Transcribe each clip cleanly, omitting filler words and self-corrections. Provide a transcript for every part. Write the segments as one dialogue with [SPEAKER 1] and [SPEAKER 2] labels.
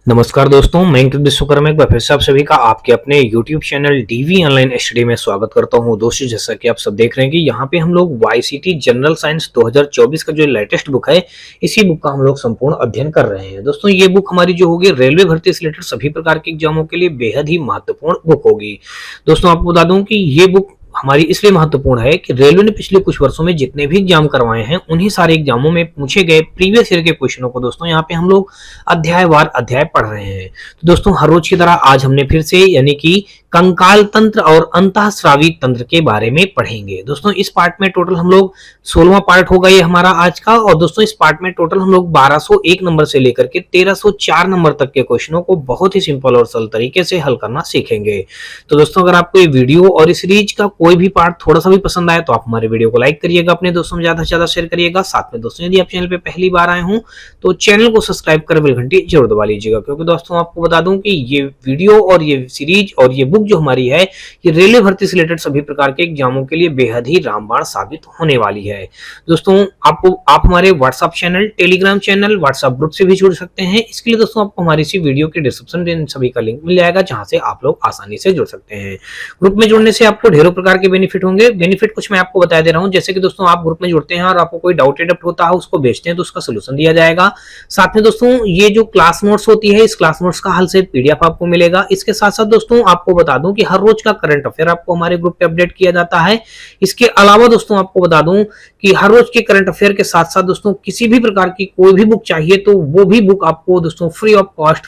[SPEAKER 1] नमस्कार दोस्तों, मैं अंकित विश्वकर्मा एक बार फिर से आप सभी का आपके अपने YouTube channel DV online study में स्वागत करता हूं। दोस्तों, जैसा कि आप सब देख रहे हैं कि यहाँ पे हम लोग वाईसीटी जनरल साइंस 2024 का जो लेटेस्ट बुक है, इसी बुक का हम लोग संपूर्ण अध्ययन कर रहे हैं। दोस्तों, ये बुक हमारी जो होगी रेलवे भर्ती से रिलेटेड सभी प्रकार के एग्जामों के लिए बेहद ही महत्वपूर्ण बुक होगी। दोस्तों, आपको बता दूं कि ये बुक हमारी इसलिए महत्वपूर्ण है कि रेलवे ने पिछले कुछ वर्षों में जितने भी एग्जाम करवाए हैं, उन्हीं सारे एग्जामों में पूछे गए प्रीवियस ईयर के क्वेश्चनों को दोस्तों यहाँ पे हम लोग अध्यायवार अध्याय पढ़ रहे हैं। तो दोस्तों, हर रोज की तरह आज हमने फिर से यानी कि कंकाल तंत्र और अंतःस्रावी तंत्र के बारे में पढ़ेंगे। दोस्तों, इस पार्ट में टोटल हम लोग 16वां पार्ट होगा ये हमारा आज का। और दोस्तों, इस पार्ट में टोटल हम लोग 1201 नंबर से लेकर के 1304 नंबर तक के क्वेश्चनों को बहुत ही सिंपल और सरल तरीके से हल करना सीखेंगे। तो दोस्तों, अगर आपको ये वीडियो और इस सीरीज का कोई भी पार्ट थोड़ा सा भी पसंद आए तो आप हमारे वीडियो को लाइक करिएगा, अपने दोस्तों में ज्यादा से ज्यादा शेयर करिएगा। साथ में दोस्तों, यदि आप चैनल पे पहली बार आए हों तो चैनल को सब्सक्राइब कर बेल घंटी जरूर दबा लीजिएगा, क्योंकि दोस्तों आपको बता दूं कि ये वीडियो और ये सीरीज और ये बुक जो हमारी है, ये रेलवे भर्ती से रिलेटेड सभी प्रकार के एग्जामों के लिए बेहद ही रामबाण साबित होने वाली है। दोस्तों, आप हमारे WhatsApp channel, Telegram channel, WhatsApp group से भी जुड़ सकते हैं। इसके लिए दोस्तों आपको हमारी इसी वीडियो के डिस्क्रिप्शन में सभी का लिंक मिल जाएगा, जहां से आप लोग आसानी से जुड़ सकते हैं। ग्रुप में जुड़ने से आपको ढेरों प्रकार के बेनिफिट होंगे। बेनिफिट कुछ मैं आपको बता दे रहा हूं, जैसे कि दोस्तों आप ग्रुप में जुड़ते हैं और आपको कोई डाउट एडप्ट होता है, उसको भेजते हैं तो उसका सोल्यूशन दिया जाएगा। साथ में दोस्तों, ये जो क्लास नोट्स होती है, इस क्लास नोट्स का हल से पीडीएफ आपको मिलेगा। इसके साथ साथ दोस्तों आपको बता दूं कि हर रोज का करंट अफेयर आपको हमारे ग्रुप पे अपडेट किया जाता है। इसके अलावा दोस्तों आपको बता दूं कि हर रोज के करंट अफेयर के साथ साथ दोस्तों किसी भी प्रकार की कोई भी बुक चाहिए तो वो भी बुक आपको दोस्तों फ्री ऑफ कॉस्ट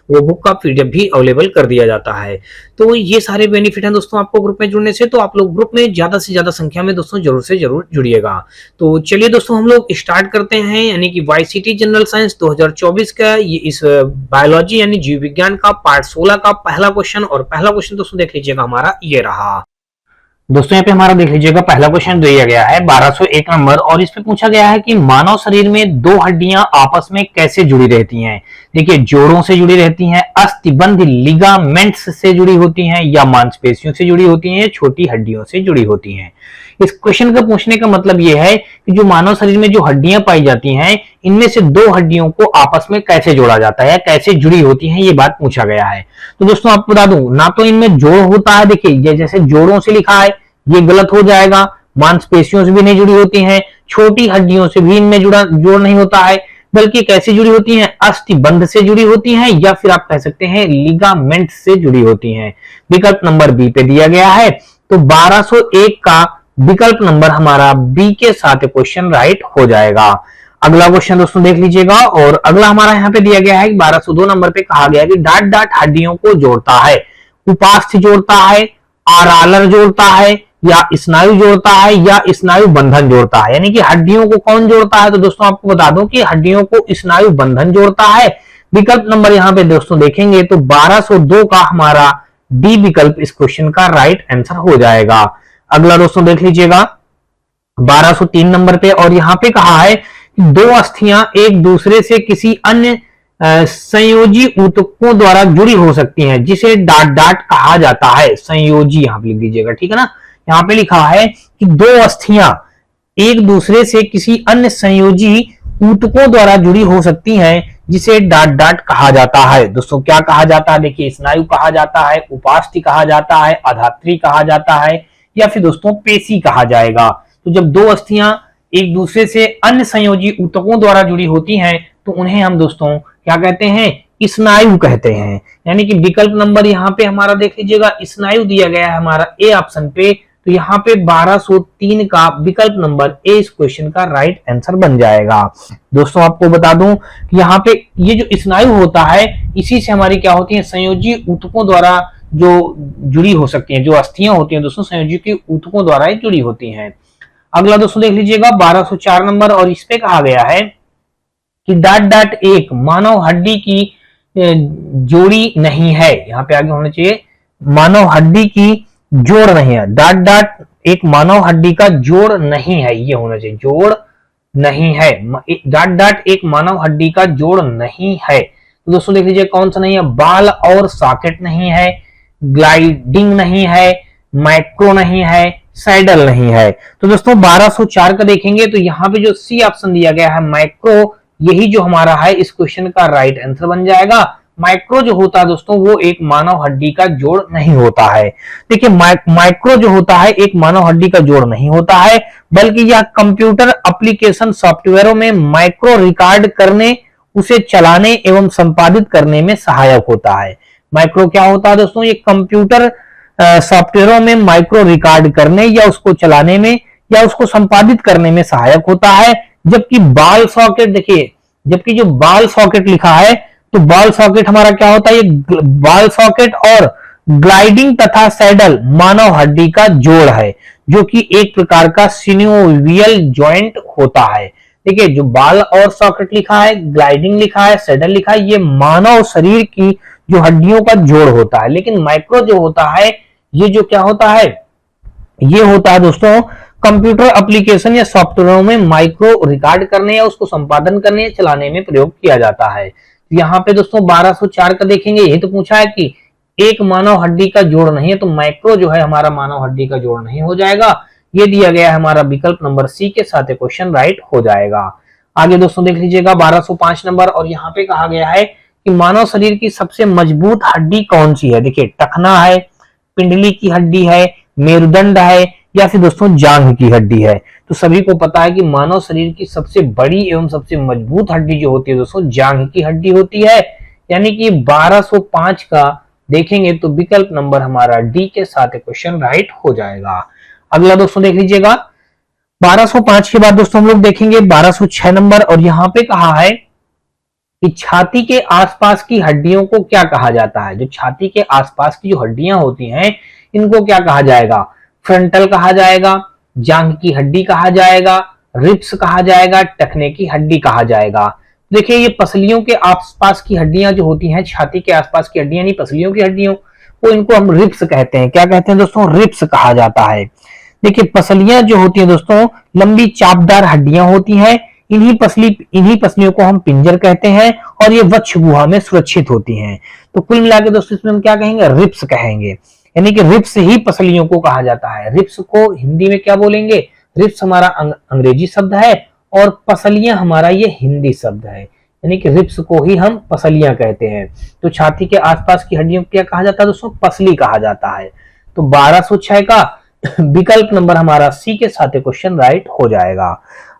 [SPEAKER 1] वो बुक का पीडीएफ भी अवेलेबल कर दिया जाता है। तो ये सारे बेनिफिट हैं दोस्तों आपको ग्रुप में जुड़ने से। तो आप लोग ग्रुप में ज्यादा से ज्यादा संख्या में दोस्तों जरूर से जरूर जुड़िएगा। तो चलिए दोस्तों, हम लोग स्टार्ट करते हैं, यानी कि वाईसीटी जनरल साइंस 2024 का ये इस बायोलॉजी यानी जीव विज्ञान का पार्ट 16 का पहला क्वेश्चन। और पहला क्वेश्चन दोस्तों देख लीजिएगा हमारा ये रहा। दोस्तों, यहाँ पे हमारा देख लीजिएगा पहला क्वेश्चन दिया गया है 1201 नंबर, और इस पे पूछा गया है कि मानव शरीर में दो हड्डियां आपस में कैसे जुड़ी रहती हैं। देखिए, जोड़ों से जुड़ी रहती हैं, अस्थिबंध लिगामेंट्स से जुड़ी होती हैं, या मांसपेशियों से जुड़ी होती हैं, या छोटी हड्डियों से जुड़ी होती हैं। इस क्वेश्चन का पूछने का मतलब यह है कि जो मानव शरीर में जो हड्डियां पाई जाती हैं, इनमें से दो हड्डियों को आपस में कैसे जोड़ा जाता है, कैसे जुड़ी होती हैं, ये बात पूछा गया है। तो दोस्तों आपको बता दूं, ना तो इनमें जोड़ होता है, देखिए जैसे जोड़ों से लिखा है ये गलत हो जाएगा, मांसपेशियों से भी नहीं जुड़ी होती हैं, छोटी हड्डियों से भी इनमें जोड़ नहीं होता है, बल्कि कैसे जुड़ी होती हैं, अस्थिबंध से जुड़ी होती हैं, या फिर आप कह सकते हैं लिगामेंट से जुड़ी होती हैं। विकल्प नंबर बी पे दिया गया है। तो 1201 का विकल्प नंबर हमारा बी के साथ क्वेश्चन राइट हो जाएगा। अगला क्वेश्चन दोस्तों देख लीजिएगा, और अगला हमारा यहाँ पे दिया गया है 1202 नंबर पे कहा गया है कि डाट डाट हड्डियों को जोड़ता है। उपास्थि जोड़ता है, आरालर जोड़ता है, या स्नायु जोड़ता है, या स्नायु बंधन जोड़ता है। यानी कि हड्डियों को कौन जोड़ता है? तो दोस्तों आपको बता दूं कि हड्डियों को स्नायु बंधन जोड़ता है। विकल्प नंबर यहाँ पे दोस्तों देखेंगे तो 1202 का हमारा डी विकल्प इस क्वेश्चन का राइट आंसर हो जाएगा। अगला दोस्तों देख लीजिएगा 1203 नंबर पे, और यहाँ पे कहा है कि दो अस्थियां एक दूसरे से किसी अन्य संयोजी ऊतकों द्वारा जुड़ी हो सकती हैं, जिसे डाट डाट कहा जाता है। संयोजी यहाँ पे लिख दीजिएगा, ठीक है ना। यहाँ पे लिखा है कि दो अस्थियां एक दूसरे से किसी अन्य संयोजी ऊतकों द्वारा जुड़ी हो सकती हैं, जिसे डाट डाट कहा जाता है। दोस्तों क्या कहा जाता है? देखिए, स्नायु कहा जाता है, उपास्थि कहा जाता है, अधात्री कहा जाता है, या फिर दोस्तों पेशी कहा जाएगा। तो जब दो अस्थियां एक दूसरे से अन्य संयोजी ऊतकों द्वारा जुड़ी होती हैं तो उन्हें हम दोस्तों क्या कहते हैं? स्नायु कहते हैं। यानी कि विकल्प नंबर यहाँ पे हमारा देख लीजिएगा स्नायु दिया गया है हमारा ए ऑप्शन पे। तो यहाँ पे 1203 का विकल्प नंबर ए इस क्वेश्चन का राइट आंसर बन जाएगा। दोस्तों आपको बता दूं कि यहाँ पे ये जो स्नायु होता है, इसी से हमारी क्या होती है? संयोजी ऊतकों द्वारा जो जुड़ी हो सकती हैं, जो अस्थियां होती हैं दोस्तों संयोजी के ऊतकों द्वारा जुड़ी होती हैं। अगला दोस्तों देख लीजिएगा 1204 नंबर, और इस पे कहा गया है कि डाट डाट एक मानव हड्डी की जोड़ी नहीं है। यहाँ पे आगे होना चाहिए मानव हड्डी की जोड़ नहीं है। डाट डाट एक मानव हड्डी का जोड़ नहीं है, ये होना चाहिए, जोड़ नहीं है। डाट डाट एक मानव हड्डी का जोड़ नहीं है। तो दोस्तों देख लीजिए कौन सा नहीं है? बाल और सॉकेट नहीं है, ग्लाइडिंग नहीं है, माइक्रो नहीं है, सैडल नहीं है। तो दोस्तों 1204 का देखेंगे तो यहाँ पे जो सी ऑप्शन दिया गया है माइक्रो, यही जो हमारा है इस क्वेश्चन का राइट आंसर बन जाएगा। माइक्रो जो होता है दोस्तों वो एक मानव हड्डी का जोड़ नहीं होता है। देखिए माइक्रो जो होता है एक मानव हड्डी का जोड़ नहीं होता है, बल्कि यह कंप्यूटर एप्लीकेशन सॉफ्टवेयरों में माइक्रो रिकॉर्ड करने, उसे चलाने एवं संपादित करने में सहायक होता है। माइक्रो क्या होता है दोस्तों, ये कंप्यूटर सॉफ्टवेयरों में माइक्रो रिकॉर्ड करने या उसको चलाने में या उसको संपादित करने में सहायक होता है। जबकि बॉल सॉकेट, देखिए जबकि जो बॉल सॉकेट लिखा है तो बॉल सॉकेट हमारा क्या होता है, ये बॉल सॉकेट और ग्लाइडिंग तथा सैडल मानव हड्डी का जोड़ है, जो कि एक प्रकार का सिनोवियल जॉइंट होता है। देखिए जो बॉल और सॉकेट लिखा है, ग्लाइडिंग लिखा है, सैडल लिखा है, ये मानव शरीर की जो हड्डियों का जोड़ होता है। लेकिन माइक्रो जो होता है ये जो क्या होता है, ये होता है दोस्तों कंप्यूटर एप्लीकेशन या सॉफ्टवेयरों में माइक्रो रिकॉर्ड करने या उसको संपादन करने या चलाने में प्रयोग किया जाता है। यहाँ पे दोस्तों 1204 का देखेंगे, ये तो पूछा है कि एक मानव हड्डी का जोड़ नहीं है, तो माइक्रो जो है हमारा मानव हड्डी का जोड़ नहीं हो जाएगा। ये दिया गया है हमारा विकल्प नंबर सी के साथ क्वेश्चन राइट हो जाएगा। आगे दोस्तों देख लीजिएगा 1205 नंबर, और यहाँ पे कहा गया है कि मानव शरीर की सबसे मजबूत हड्डी कौन सी है। देखिए टखना है, पिंडली की हड्डी है, मेरुदंड है, या फिर दोस्तों जांघ की हड्डी है। तो सभी को पता है कि मानव शरीर की सबसे बड़ी एवं सबसे मजबूत हड्डी जो होती है दोस्तों जांघ की हड्डी होती है। यानी कि 1205 का देखेंगे तो विकल्प नंबर हमारा डी के साथ क्वेश्चन राइट हो जाएगा। अगला दोस्तों देख लीजिएगा 1205 के बाद दोस्तों हम लोग देखेंगे 1206 नंबर, और यहाँ पे कहा है कि छाती के आसपास की हड्डियों को क्या कहा जाता है। जो छाती के आसपास की जो हड्डियां होती हैं इनको क्या कहा जाएगा, फ्रंटल कहा जाएगा, जांघ की हड्डी कहा जाएगा, रिब्स कहा जाएगा, टखने की हड्डी कहा जाएगा। देखिए ये पसलियों के आसपास की हड्डियां जो होती हैं, छाती के आसपास की हड्डियां नहीं पसलियों की हड्डियों को, इनको हम रिब्स कहते हैं। क्या कहते हैं दोस्तों, रिब्स कहा जाता है। देखिए पसलियां जो होती हैं दोस्तों लंबी चापदार हड्डियां होती हैं, इन्हीं पसलियों को हम पिंजर कहते हैं, और ये वक्ष गुहा में सुरक्षित होती हैं। तो कुल मिलाकर दोस्तों इसमें हम क्या कहेंगे, रिब्स कहेंगे। यानी कि रिब्स ही पसलियों को कहा जाता है। रिब्स को हिंदी में क्या बोलेंगे, रिब्स हमारा अंग्रेजी शब्द है और पसलियां हमारा ये हिंदी शब्द है। यानी कि रिब्स को ही हम पसलियां कहते हैं। तो छाती के आसपास की हड्डियों को क्या कहा जाता है दोस्तों, पसली कहा जाता है। तो 1206 का विकल्प नंबर हमारा सी के साथ क्वेश्चन राइट हो जाएगा।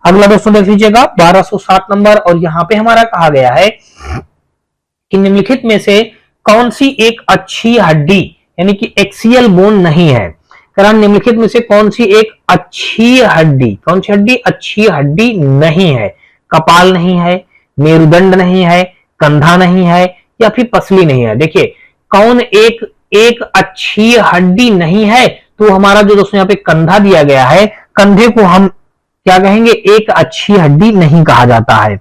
[SPEAKER 1] अगला दोस्तों देख लीजिएगा 1207 नंबर, और यहाँ पे हमारा कहा गया है कि निम्नलिखित में से कौन सी एक अच्छी हड्डी यानी कि एक्सियल बोन नहीं है। कारण निम्नलिखित में से कौन सी एक अच्छी हड्डी, कौन सी हड्डी अच्छी हड्डी नहीं है। कपाल नहीं है, मेरुदंड नहीं है, कंधा नहीं है, या फिर पसली नहीं है। देखिए कौन एक अच्छी हड्डी नहीं है, तो हमारा जो दोस्तों यहाँ पे कंधा दिया गया है, कंधे को हम क्या कहेंगे, एक अच्छी हड्डी नहीं कहा जाता है।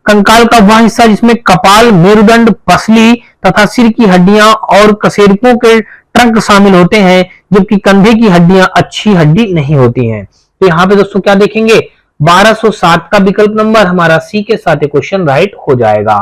[SPEAKER 1] कंकाल का वह हिस्सा जिसमें कपाल, मेरुदंड, पसली तथा सिर की हड्डियां और कशेरुकों के ट्रंक शामिल होते हैं, जबकि कंधे की हड्डियां अच्छी हड्डी नहीं होती हैं। तो यहाँ पे दोस्तों क्या देखेंगे, 1207 का विकल्प नंबर हमारा सी के साथ क्वेश्चन राइट हो जाएगा।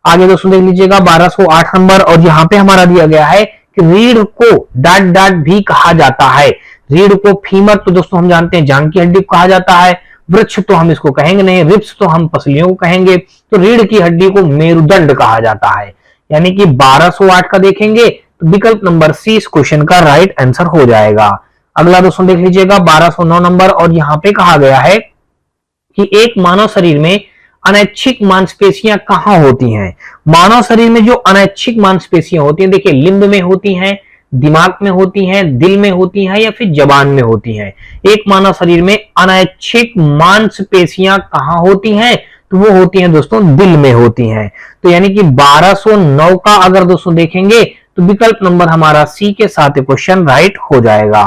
[SPEAKER 1] आगे दोस्तों देख लीजिएगा 1208 नंबर, और यहाँ पे हमारा दिया गया है कि रीढ़ को डाट भी कहा जाता है। रीढ़ को फीमर तो दोस्तों हम जानते हैं जांघ की हड्डी को कहा जाता है, वृक्ष तो हम इसको कहेंगे नहीं, रिब्स तो हम पसलियों को कहेंगे, तो रीढ़ की हड्डी को मेरुदंड कहा जाता है। यानी कि 1208 का देखेंगे तो विकल्प नंबर सी इस क्वेश्चन का राइट आंसर हो जाएगा। अगला दोस्तों देख लीजिएगा 1209 नंबर, और यहाँ पे कहा गया है कि एक मानव शरीर में अनैच्छिक मांसपेशियां कहाँ होती हैं। मानव शरीर में जो अनैच्छिक मांसपेशियां होती हैं, देखिए लिम्ब में होती हैं, दिमाग में होती हैं, दिल में होती हैं, या फिर जबान में होती हैं। एक मानव शरीर में अनैच्छिक मांसपेशियां कहाँ होती हैं, तो वो होती हैं दोस्तों दिल में होती हैं। तो यानी कि 1209 का अगर दोस्तों देखेंगे तो विकल्प नंबर हमारा सी के साथ क्वेश्चन राइट हो जाएगा।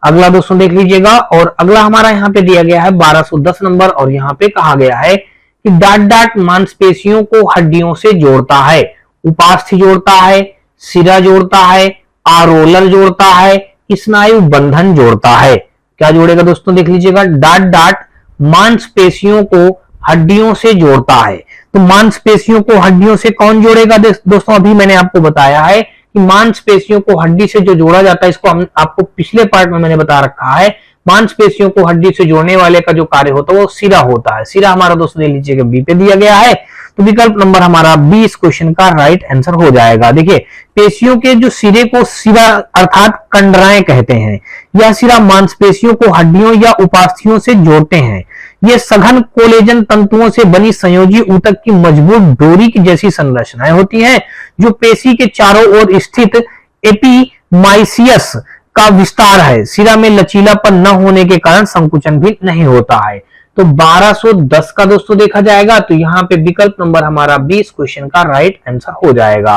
[SPEAKER 1] अगला दोस्तों देख लीजिएगा, और अगला हमारा यहाँ पे दिया गया है 1210 नंबर, और यहाँ पे कहा गया है कि डाट मांसपेशियों को हड्डियों से जोड़ता है। उपास्थि जोड़ता है, सिरा जोड़ता है, आरोलर जोड़ता है, स्नायु बंधन जोड़ता है। क्या जोड़ेगा दोस्तों देख लीजिएगा, डाट मांसपेशियों को हड्डियों से जोड़ता है। तो मांसपेशियों को हड्डियों से कौन जोड़ेगा दोस्तों, अभी मैंने आपको बताया है कि मांसपेशियों को हड्डी से जो जोड़ा जाता है, इसको हम आपको पिछले पार्ट में मैंने बता रखा है। मांसपेशियों को हड्डी से जोड़ने वाले का जो कार्य होता है वो सिरा होता है। सिरा हमारा दोस्तों देख लीजिएगा बी पे दिया गया है। तो विकल्प नंबर हमारा 20 क्वेश्चन का राइट आंसर हो जाएगा। देखिए, पेशियों के जो सिरे को सिरा अर्थात कंडराएं कहते हैं। यह सिरा मांसपेशियों को हड्डियों या उपास्थियों से जोड़ते हैं। ये सघन कोलेजन तंतुओं से बनी संयोजी ऊतक की मजबूत डोरी की जैसी संरचनाएं होती हैं, जो पेशी के चारों ओर स्थित एपिमाइसियस का विस्तार है। सिरा में लचीलापन न होने के कारण संकुचन भी नहीं होता है। तो 1210 का दोस्तों देखा जाएगा, तो यहाँ पे विकल्प नंबर हमारा 20 क्वेश्चन का राइट आंसर हो जाएगा।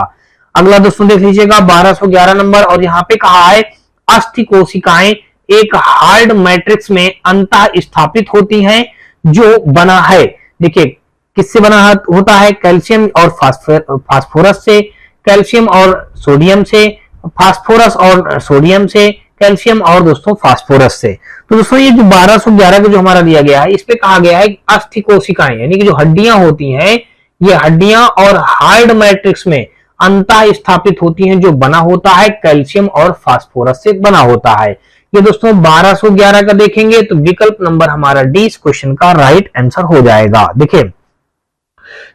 [SPEAKER 1] अगला दोस्तों देख लीजिएगा 1211 नंबर, और यहाँ पे कहा है अस्थि कोशिकाएं एक हार्ड मैट्रिक्स में अंतः स्थापित होती हैं जो बना है। देखिए, किससे बना होता है? कैल्शियम और फास्फोरस से, कैल्शियम और सोडियम से, फास्फोरस और सोडियम से, कैल्शियम और दोस्तों फास्फोरस से। तो दोस्तों ये जो 1211 को जो हमारा दिया गया है, इस पे कहा गया है अस्थि कोशिकाएं यानी कि जो हड्डियां होती हैं, ये हड्डियां और हार्ड मैट्रिक्स में अंतः स्थापित होती हैं जो बना होता है कैल्शियम और फास्फोरस से बना होता है। ये दोस्तों 1211 का देखेंगे तो विकल्प नंबर हमारा डी इस क्वेश्चन का राइट आंसर हो जाएगा। देखिए,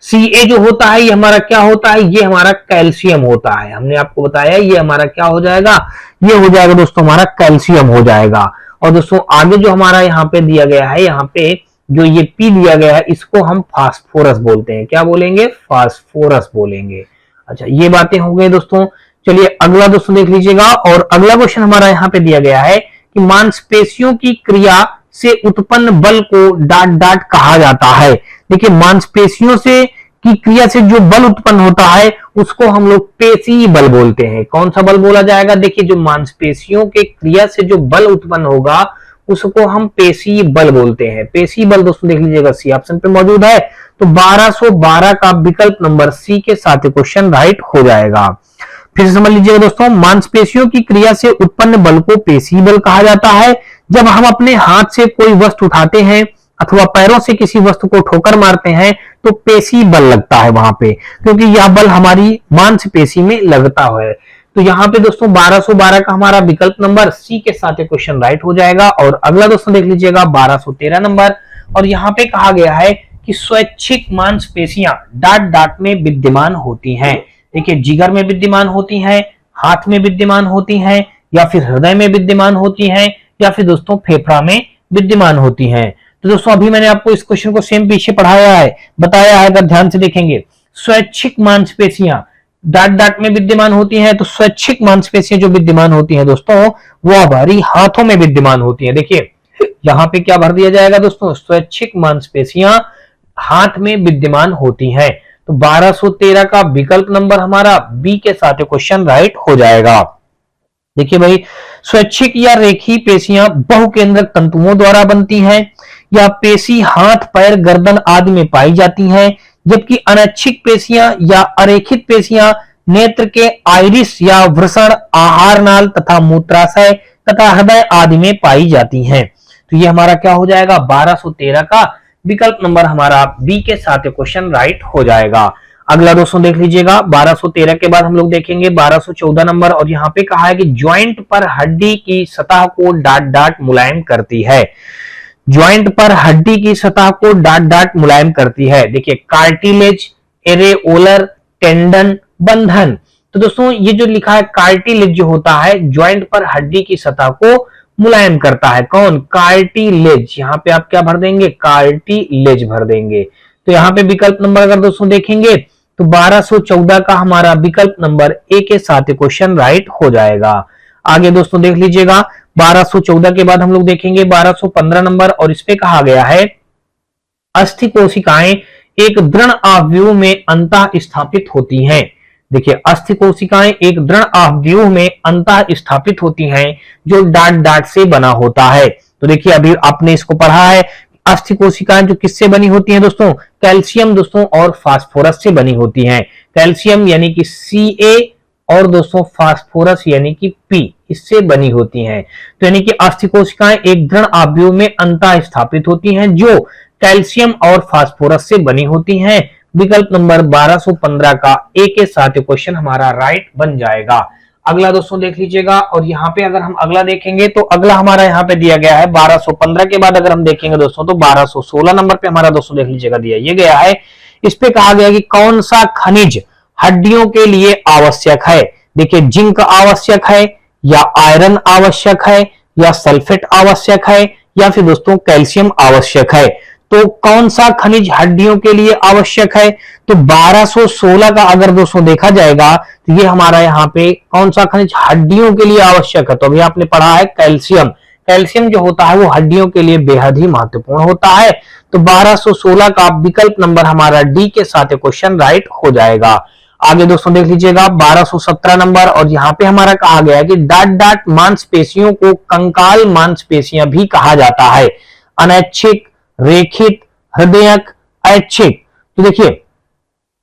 [SPEAKER 1] Ca जो होता है ये हमारा क्या होता है? ये हमारा कैल्शियम होता है। हमने आपको बताया ये हमारा क्या हो जाएगा? ये हो जाएगा दोस्तों हमारा कैल्शियम हो जाएगा। और दोस्तों आगे जो हमारा यहाँ पे दिया गया है, यहाँ पे जो ये P दिया गया है, इसको हम फास्फोरस बोलते हैं। क्या बोलेंगे? फास्फोरस बोलेंगे। अच्छा, ये बातें हो गई दोस्तों। चलिए अगला दोस्तों देख लीजिएगा, और अगला क्वेश्चन हमारा यहाँ पे दिया गया है कि मांसपेशियों की क्रिया से उत्पन्न बल को डाट कहा जाता है। देखिए, मांसपेशियों से की क्रिया से जो बल उत्पन्न होता है उसको हम लोग पेशी बल बोलते हैं। कौन सा बल बोला जाएगा? देखिए, जो मांसपेशियों के क्रिया से जो बल उत्पन्न होगा उसको हम पेशी बल बोलते हैं। पेशी बल दोस्तों देख लीजिएगा सी ऑप्शन पे मौजूद है। तो 1212 का विकल्प नंबर सी के साथ क्वेश्चन राइट हो जाएगा। फिर से समझ लीजिएगा दोस्तों, मांसपेशियों की क्रिया से उत्पन्न बल को पेशी बल कहा जाता है। जब हम अपने हाथ से कोई वस्तु उठाते हैं अथवा पैरों से किसी वस्तु को ठोकर मारते हैं तो पेशी बल लगता है वहां पे, क्योंकि यह बल हमारी मांसपेशी में लगता है। तो यहाँ पे दोस्तों 1212 का हमारा विकल्प नंबर सी के साथ क्वेश्चन राइट हो जाएगा। और अगला दोस्तों देख लीजिएगा 1213 नंबर, और यहाँ पे कहा गया है कि स्वैच्छिक मांसपेशियां डाट में विद्यमान होती हैं। देखिए, जिगर में विद्यमान होती हैं, हाथ में विद्यमान होती हैं, या फिर हृदय में विद्यमान होती हैं, या फिर दोस्तों फेफड़ा में विद्यमान होती हैं। तो दोस्तों अभी मैंने आपको इस क्वेश्चन को सेम पीछे पढ़ाया है, बताया है, अगर ध्यान से देखेंगे, स्वैच्छिक मांसपेशियां डाट में विद्यमान होती हैं। तो स्वैच्छिक मांसपेशियां जो विद्यमान होती हैं दोस्तों, वो हमारी हाथों में विद्यमान होती हैं। देखिए, यहाँ पे क्या भर दिया जाएगा दोस्तों? स्वैच्छिक मांसपेशियां हाथ में विद्यमान होती हैं। तो 1213 का विकल्प नंबर हमारा बी के साथ क्वेश्चन राइट हो जाएगा। देखिए भाई, स्वैच्छिक या रेखीय पेशियां बहुकेंद्रक तंतुओं द्वारा बनती हैं। या पेशी हाथ, पैर, गर्दन आदि में पाई जाती हैं, जबकि अनैच्छिक पेशियां या अरेखित पेशियां नेत्र के आइरिस या वृषण, आहार नाल तथा मूत्राशय तथा हृदय आदि में पाई जाती हैं। तो ये हमारा क्या हो जाएगा? 1213 का विकल्प नंबर हमारा बी के साथ क्वेश्चन राइट हो जाएगा। अगला दोस्तों देख लीजिएगा 1213 के बाद हम लोग देखेंगे 1214 नंबर, और यहाँ पे कहा है कि ज्वाइंट पर हड्डी की सतह को डाट मुलायम करती है। ज्वाइंट पर हड्डी की सतह को डाट मुलायम करती है। देखिए, कार्टिलेज, एरेओलर, टेंडन, बंधन। तो दोस्तों ये जो लिखा है कार्टिलेज जो होता है ज्वाइंट पर हड्डी की सतह को मुलायम करता है। कौन? कार्टिलेज। यहाँ पे आप क्या भर देंगे? कार्टिलेज भर देंगे। तो यहाँ पे विकल्प नंबर अगर दोस्तों देखेंगे तो 1214 का हमारा विकल्प नंबर ए के साथ क्वेश्चन राइट हो जाएगा। आगे दोस्तों देख लीजिएगा 1214 के बाद हम लोग देखेंगे 1215 नंबर, और इस पे कहा गया है अस्थि कोशिकाएं एक दृढ़ आव्यूह में अंतः स्थापित होती हैं। देखिए, अस्थि कोशिकाएं एक दृढ़ आव्यूह में अंतः स्थापित होती हैं जो डाट से बना होता है। तो देखिए, अभी आपने इसको पढ़ा है, अस्थि कोशिकाएं जो किससे बनी होती हैं दोस्तों? कैल्शियम दोस्तों और फास्फोरस से बनी होती हैं। कैल्शियम यानी कि Ca और दोस्तों फास्फोरस यानी कि P, इससे बनी होती हैं। तो यानी कि अस्थि कोशिकाएं एक दृढ़ आव्यूह में अंतः स्थापित होती हैं जो कैल्शियम और फास्फोरस से बनी होती हैं। विकल्प नंबर 1215 का ए के साथ क्वेश्चन हमारा राइट बन जाएगा। अगला दोस्तों देख लीजिएगा, और यहाँ पे अगर हम अगला देखेंगे तो अगला हमारा यहाँ पे दिया गया है 1215 के बाद अगर हम देखेंगे दोस्तों तो 1216 नंबर पे हमारा दोस्तों देख लीजिएगा दिया ये गया है इस पे कहा गया कि कौन सा खनिज हड्डियों के लिए आवश्यक है। देखिए जिंक आवश्यक है, या आयरन आवश्यक है, या सल्फेट आवश्यक है, या फिर दोस्तों कैल्शियम आवश्यक है। तो कौन सा खनिज हड्डियों के लिए आवश्यक है? तो 1216 का अगर दोस्तों देखा जाएगा तो ये हमारा यहाँ पे कौन सा खनिज हड्डियों के लिए आवश्यक है, तो अभी आपने पढ़ा है कैल्शियम। कैल्शियम जो होता है वो हड्डियों के लिए बेहद ही महत्वपूर्ण होता है। तो 1216 का विकल्प नंबर हमारा डी के साथ क्वेश्चन राइट हो जाएगा। आगे दोस्तों देख लीजिएगा 1217 नंबर, और यहाँ पे हमारा कहा गया है कि डाट डाट मांसपेशियों को कंकाल मांसपेशियां भी कहा जाता है। अनैच्छिक, रेखित, हृदयक, ऐच्छिक। तो देखिए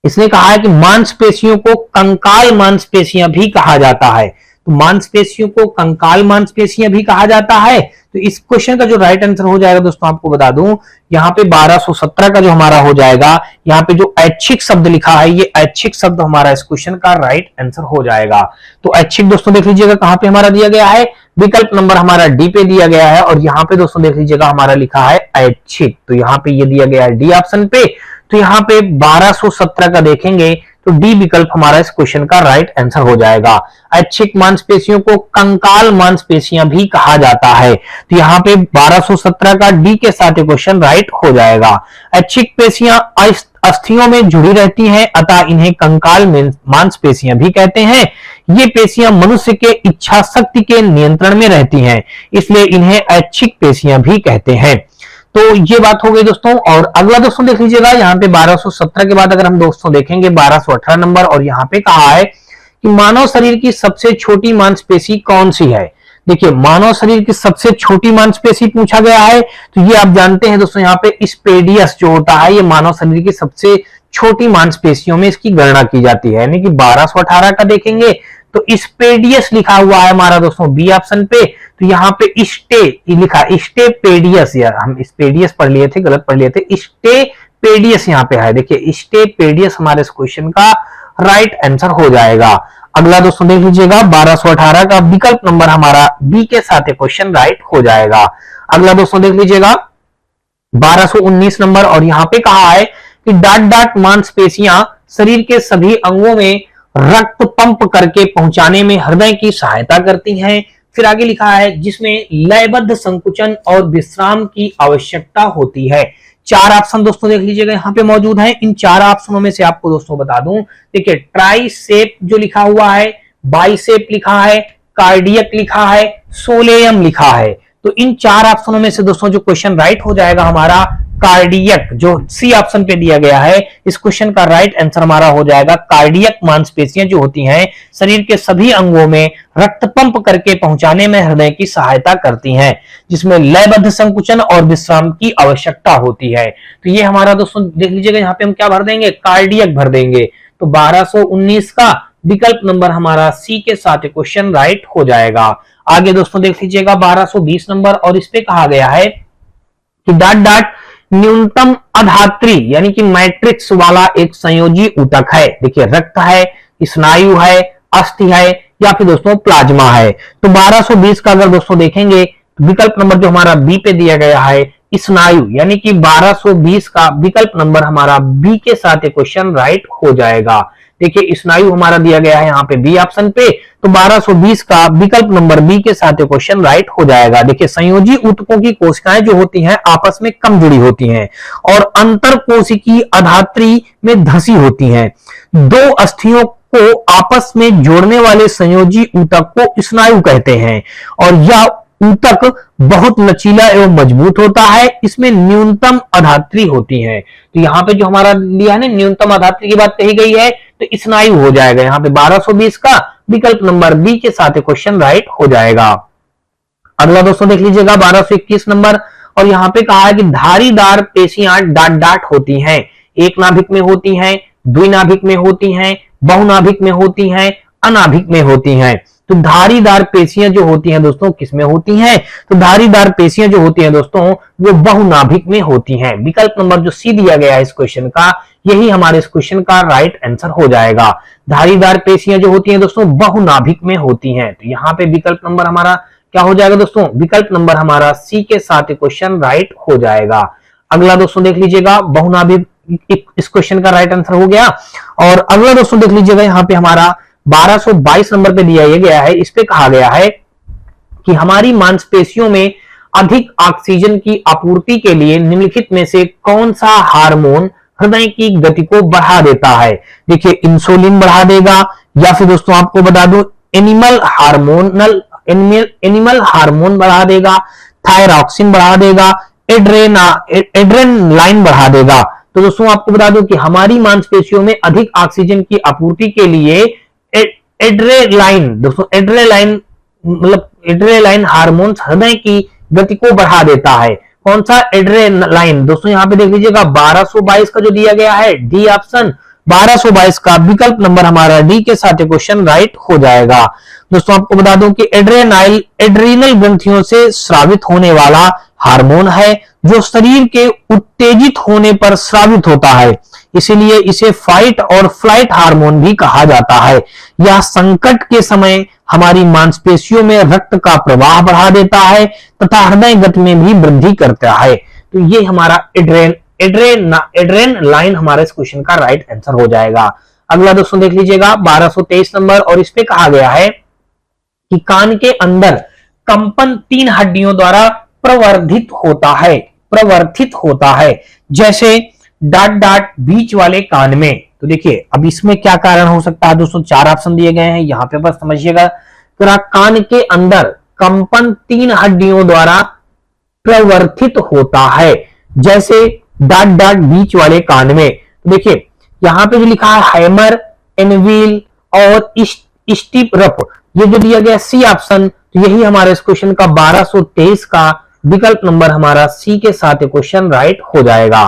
[SPEAKER 1] इसने कहा है कि मांसपेशियों को कंकाल मांसपेशियां भी कहा जाता है। तो मांसपेशियों को कंकाल मांसपेशियां भी कहा जाता है। तो इस क्वेश्चन का जो राइट आंसर हो जाएगा दोस्तों आपको बता दूं, यहाँ पे 1217 का जो हमारा हो जाएगा, यहाँ पे जो ऐच्छिक शब्द लिखा है ये ऐच्छिक शब्द हमारा इस क्वेश्चन का राइट आंसर हो जाएगा। तो ऐच्छिक दोस्तों देख लीजिएगा कहां पे हमारा दिया गया है, विकल्प नंबर हमारा डी पे दिया गया है, और यहाँ पे दोस्तों देख लीजिएगा हमारा लिखा है ऐच्छिक। तो यहाँ पे ये दिया गया है डी ऑप्शन पे। तो यहाँ पे 1217 का देखेंगे तो डी विकल्प हमारा इस क्वेश्चन का राइट आंसर हो जाएगा। ऐच्छिक मांसपेशियों को कंकाल मांसपेशियां भी कहा जाता है। तो यहाँ पे 1217 का डी के साथ क्वेश्चन राइट हो जाएगा। ऐच्छिक पेशियां अस्थियों में जुड़ी रहती हैं, अतः इन्हें कंकाल मांसपेशियां भी कहते हैं। ये पेशियां मनुष्य के इच्छा शक्ति के नियंत्रण में रहती हैं, इसलिए इन्हें ऐच्छिक पेशियां भी कहते हैं। तो ये बात हो गई दोस्तों। और अगला दोस्तों देख लीजिएगा, यहाँ पे 1217 के बाद अगर हम दोस्तों देखेंगे 1218 नंबर, और यहाँ पे कहा है कि मानव शरीर की सबसे छोटी मांसपेशी कौन सी है। देखिए मानव शरीर की सबसे छोटी मांसपेशी पूछा गया है, तो ये आप जानते हैं दोस्तों यहाँ पे स्पेडियस जो होता है ये मानव शरीर की सबसे छोटी मांसपेशियों में इसकी गणना की जाती है। यानी कि 1218 का देखेंगे तो स्पेडियस लिखा हुआ है हमारा दोस्तों बी ऑप्शन पे। तो यहाँ पे स्टे लिखा, स्टेपेडियस, यार हम स्पेडियस पढ़ लिए थे, गलत पढ़ लिए थे, स्टेपेडियस यहाँ पे है। देखिए स्टेपेडियस हमारे इस क्वेश्चन का राइट आंसर हो जाएगा। अगला दोस्तों देख लीजिएगा 1218 का विकल्प नंबर हमारा बी के साथ क्वेश्चन राइट हो जाएगा। अगला दोस्तों देख लीजिएगा 1219 नंबर, और यहाँ पे कहा है कि डाट डाट मांसपेशियां शरीर के सभी अंगों में रक्त पंप करके पहुंचाने में हृदय की सहायता करती हैं। फिर आगे लिखा है जिसमें लयबद्ध संकुचन और विश्राम की आवश्यकता होती है। चार ऑप्शन दोस्तों देख लीजिएगा यहाँ पे मौजूद है। इन चार ऑप्शनों में से आपको दोस्तों बता दूं, देखिए ट्राइसेप जो लिखा हुआ है, बाइसेप लिखा है, कार्डियक लिखा है, सोलेयम लिखा है। तो इन चार ऑप्शनों में से दोस्तों जो क्वेश्चन राइट हो जाएगा हमारा कार्डियक, जो सी ऑप्शन पे दिया गया है, इस क्वेश्चन का राइट आंसर हमारा हो जाएगा कार्डियक मांसपेशियां जो होती हैं शरीर के सभी अंगों में रक्त पंप करके पहुंचाने में हृदय की सहायता करती हैं, जिसमें लयबद्ध संकुचन और विश्राम की आवश्यकता होती है। तो ये हमारा दोस्तों देख लीजिएगा यहाँ पे हम क्या भर देंगे, कार्डियक भर देंगे। तो 1219 का विकल्प नंबर हमारा सी के साथ क्वेश्चन राइट हो जाएगा। आगे दोस्तों देख लीजिएगा 1220 नंबर, और इस पे कहा गया है कि डाट डाट न्यूनतम अधात्री यानी कि मैट्रिक्स वाला एक संयोजी ऊतक है। देखिए रक्त है, स्नायु है, अस्थि है, या फिर दोस्तों प्लाज्मा है। तो 1220 का अगर दोस्तों देखेंगे विकल्प नंबर जो हमारा बी पे दिया गया है स्नायु, यानी कि 1220 का विकल्प नंबर हमारा बी के साथ क्वेश्चन राइट हो जाएगा। देखिए स्नायु हमारा दिया गया है यहाँ पे बी ऑप्शन पे, तो 1220 का विकल्प नंबर बी के साथ क्वेश्चन राइट हो जाएगा। देखिए संयोजी ऊतकों की कोशिकाएं जो होती हैं आपस में कम जुड़ी होती हैं और अंतर कोशिकीय अधात्री में धसी होती हैं। दो अस्थियों को आपस में जोड़ने वाले संयोजी ऊतक को स्नायु कहते हैं, और यह ऊतक बहुत लचीला एवं मजबूत होता है। इसमें न्यूनतम अधात्री होती है। तो यहाँ पे जो हमारा लिया है ना न्यूनतम अधात्री की बात कही गई है, तो स्नायु हो जाएगा यहाँ पे 1220 का विकल्प नंबर बी के साथ क्वेश्चन राइट हो जाएगा। अगला दोस्तों देख लीजिएगा 1221 नंबर, और यहाँ पे कहा है कि धारीदार पेशियां डाट डाट होती हैं, एक नाभिक में होती हैं, द्विनाभिक में होती हैं, बहुनाभिक में होती हैं, अनाभिक में होती हैं। तो धारीदार पेशियां जो होती हैं दोस्तों किस में होती हैं, तो धारीदार पेशियां जो होती हैं दोस्तों वो बहुनाभिक में होती हैं। विकल्प नंबर जो सी दिया गया है इस क्वेश्चन का, यही हमारे इस क्वेश्चन का राइट आंसर हो जाएगा। धारीदार पेशियां जो होती हैं दोस्तों बहुनाभिक में होती हैं। तो यहाँ पे विकल्प नंबर हमारा क्या हो जाएगा दोस्तों, विकल्प नंबर हमारा सी के साथ क्वेश्चन राइट हो जाएगा। अगला दोस्तों देख लीजिएगा बहुनाभिक इस क्वेश्चन का राइट आंसर हो गया। और अगला दोस्तों देख लीजिएगा, यहाँ पे हमारा 1222 नंबर पे दिया गया है। इस पे कहा गया है कि हमारी मांसपेशियों में अधिक ऑक्सीजन की आपूर्ति के लिए निम्नलिखित में से कौन सा हार्मोन हृदय की गति को बढ़ा देता है। देखिए, इंसुलिन बढ़ा देगा, या फिर दोस्तों आपको बता दूं एनिमल हार्मोन बढ़ा देगा, थायरॉक्सिन बढ़ा देगा, एड्रेनालाइन बढ़ा देगा। तो दोस्तों आपको बता दूं कि हमारी मांसपेशियों में अधिक ऑक्सीजन की आपूर्ति के लिए एड्रेनालाइन, दोस्तों एड्रेनालाइन हार्मोन हृदय की गति को बढ़ा देता है। कौन सा? एड्रेनालाइन। दोस्तों यहां पे देख लीजिएगा 1222 का जो दिया गया है डी ऑप्शन, 1222 का विकल्प नंबर हमारा डी के साथ क्वेश्चन राइट हो जाएगा। दोस्तों आपको बता दूं कि एड्रीनल ग्रंथियों से स्रावित होने वाला हार्मोन है जो शरीर के उत्तेजित होने पर स्रावित होता है, इसीलिए इसे फाइट और फ्लाइट हार्मोन भी कहा जाता है। यह संकट के समय हमारी मांसपेशियों में रक्त का प्रवाह बढ़ा देता है तथा हृदय गति में भी वृद्धि करता है। तो ये हमारा एड्रेनालाइन हमारा इस क्वेश्चन का राइट आंसर हो जाएगा। अगला दोस्तों देख लीजिएगा 1223 नंबर, और इस पे कहा गया है कि कान के अंदर कंपन 3 हड्डियों द्वारा प्रवर्धित होता है, जैसे डाट बीच वाले कान में। तो देखिए, अब इसमें क्या कारण हो सकता है दोस्तों, 4 ऑप्शन दिए गए हैं, यहां पे बस समझिएगा। कान के अंदर कंपन 3 हड्डियों द्वारा प्रवर्धित होता है, जैसे डाट बीच वाले कान में। देखिए यहां पे जो लिखा है हैमर, एनविल और स्टिरअप, ये जो दिया गया सी ऑप्शन, तो यही हमारे इस क्वेश्चन का 1223 का विकल्प नंबर हमारा सी के साथ क्वेश्चन राइट हो जाएगा।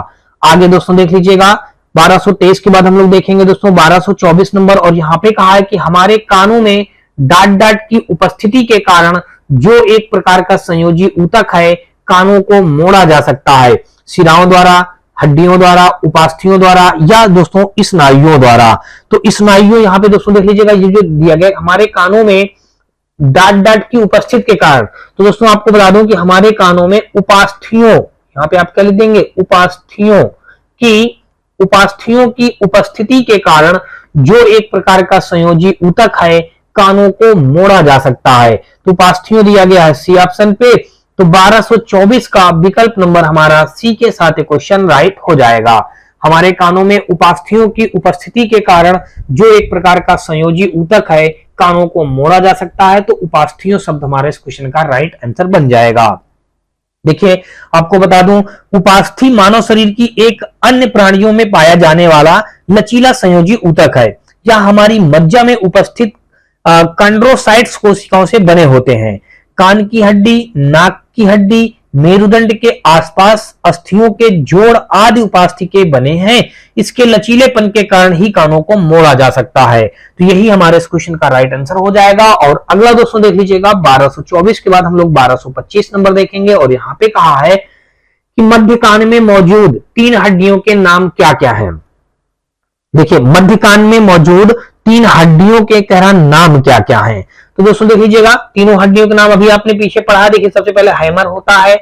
[SPEAKER 1] आगे दोस्तों देख लीजिएगा 1223 के बाद हम लोग देखेंगे दोस्तों 1224 नंबर, और यहां पे कहा है कि हमारे कानों में डाट की उपस्थिति के कारण जो एक प्रकार का संयोजी ऊतक है, कानों को मोड़ा जा सकता है शिराओं द्वारा, हड्डियों द्वारा, उपास्थियों द्वारा, या दोस्तों स्नायुओं द्वारा। तो स्नायुओं यहां पे दोस्तों देख लीजिएगा, ये जो दिया गया हमारे कानों में डाट की उपस्थिति के कारण, तो दोस्तों आपको बता दूं कि हमारे कानों में उपास्थियों, यहां पे आप क्या लिख देंगे, उपास्थियों की उपस्थिति के कारण जो एक प्रकार का संयोजी ऊतक है, कानों को मोड़ा जा सकता है। तो उपास्थियों दिया गया है सी ऑप्शन पे, तो 1224 का विकल्प नंबर हमारा सी के साथ क्वेश्चन राइट हो जाएगा। हमारे कानों में उपास्थियों की उपस्थिति के कारण जो एक प्रकार का संयोजी ऊतक है, कानों को मोड़ा जा सकता है, तो उपास्थियों शब्द हमारे इस क्वेश्चन का राइट आंसर बन जाएगा। देखिए आपको बता दूं, उपास्थि मानव शरीर की एक अन्य प्राणियों में पाया जाने वाला लचीला संयोजी ऊतक है। यह हमारी मज्जा में उपस्थित कंड्रोसाइट्स कोशिकाओं से बने होते हैं। कान की हड्डी, नाक की हड्डी, मेरुदंड के आसपास अस्थियों के जोड़ आदि उपास्थि के बने हैं। इसके लचीलेपन के कारण ही कानों को मोड़ा जा सकता है। तो यही हमारे इस क्वेश्चन का राइट आंसर हो जाएगा। और अगला दोस्तों देख लीजिएगा 1224 के बाद हम लोग 1225 नंबर देखेंगे, और यहाँ पे कहा है कि मध्य कान में मौजूद 3 हड्डियों के नाम क्या क्या हैं। देखिए मध्य कान में मौजूद 3 हड्डियों के कह रहा नाम क्या क्या है। तो दोस्तों देख लीजिएगा, तीनों हड्डियों के नाम अभी आपने पीछे पढ़ा। देखिए सबसे पहले हैमर होता है,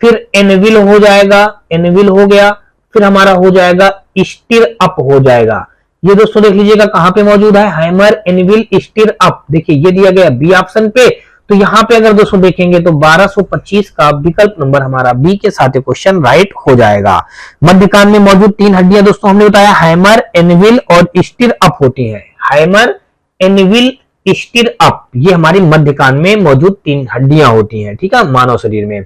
[SPEAKER 1] फिर एनविल हो जाएगा, एनविल हो गया, फिर हमारा हो जाएगा स्टिरअप हो जाएगा। ये दोस्तों देख लीजिएगा कहां पे मौजूद है, हैमर, एनविल, स्टिरअप। देखिए ये दिया गया बी ऑप्शन पे। तो यहां पे अगर दोस्तों देखेंगे तो 1225 का विकल्प नंबर हमारा बी के साथ क्वेश्चन राइट हो जाएगा। मध्य कान में मौजूद 3 हड्डियां दोस्तों हमने बताया हैमर, एनविल और स्टिरअप होती है। हैमर, एनविल, स्टिरअप, ये हमारी मध्य कान में मौजूद 3 हड्डियां होती हैं, ठीक है, मानव शरीर में।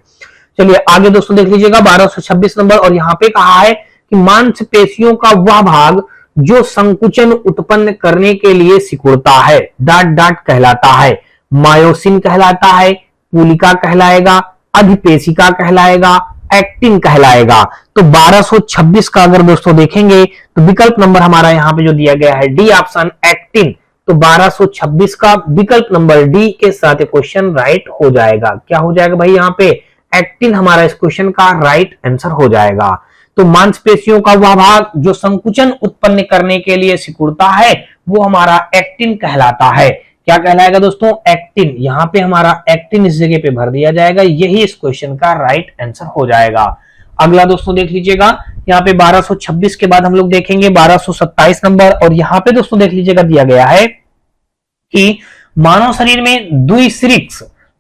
[SPEAKER 1] चलिए आगे दोस्तों देख लीजिएगा 1226 नंबर, और यहां पे कहा है कि मांसपेशियों का वह भाग जो संकुचन उत्पन्न करने के लिए सिकुड़ता है, डाट कहलाता है, मायोसिन कहलाता है, पुलिका कहलाएगा, अधिपेशिका कहलाएगा, एक्टिन कहलाएगा। तो 1226 का अगर दोस्तों देखेंगे तो विकल्प नंबर हमारा यहाँ पे जो दिया गया है डी ऑप्शन, एक्टिन। तो 1226 का विकल्प नंबर डी के साथ क्वेश्चन राइट हो जाएगा। क्या हो जाएगा भाई, यहाँ पे एक्टिन हमारा इस क्वेश्चन का राइट आंसर हो जाएगा। तो मांसपेशियों का वह भाग जो संकुचन उत्पन्न करने के लिए सिकुड़ता है, वो हमारा एक्टिन कहलाता है। क्या कहलाएगा दोस्तों, एक्टिन। यहां पे हमारा एक्टिन इस जगह पे भर दिया जाएगा, यही इस क्वेश्चन का राइट आंसर हो जाएगा। अगला दोस्तों देख लीजिएगा, यहाँ पे 1226 के बाद हम लोग देखेंगे 1227 नंबर। और यहाँ पे दोस्तों देख लीजिएगा दिया गया है कि मानव शरीर में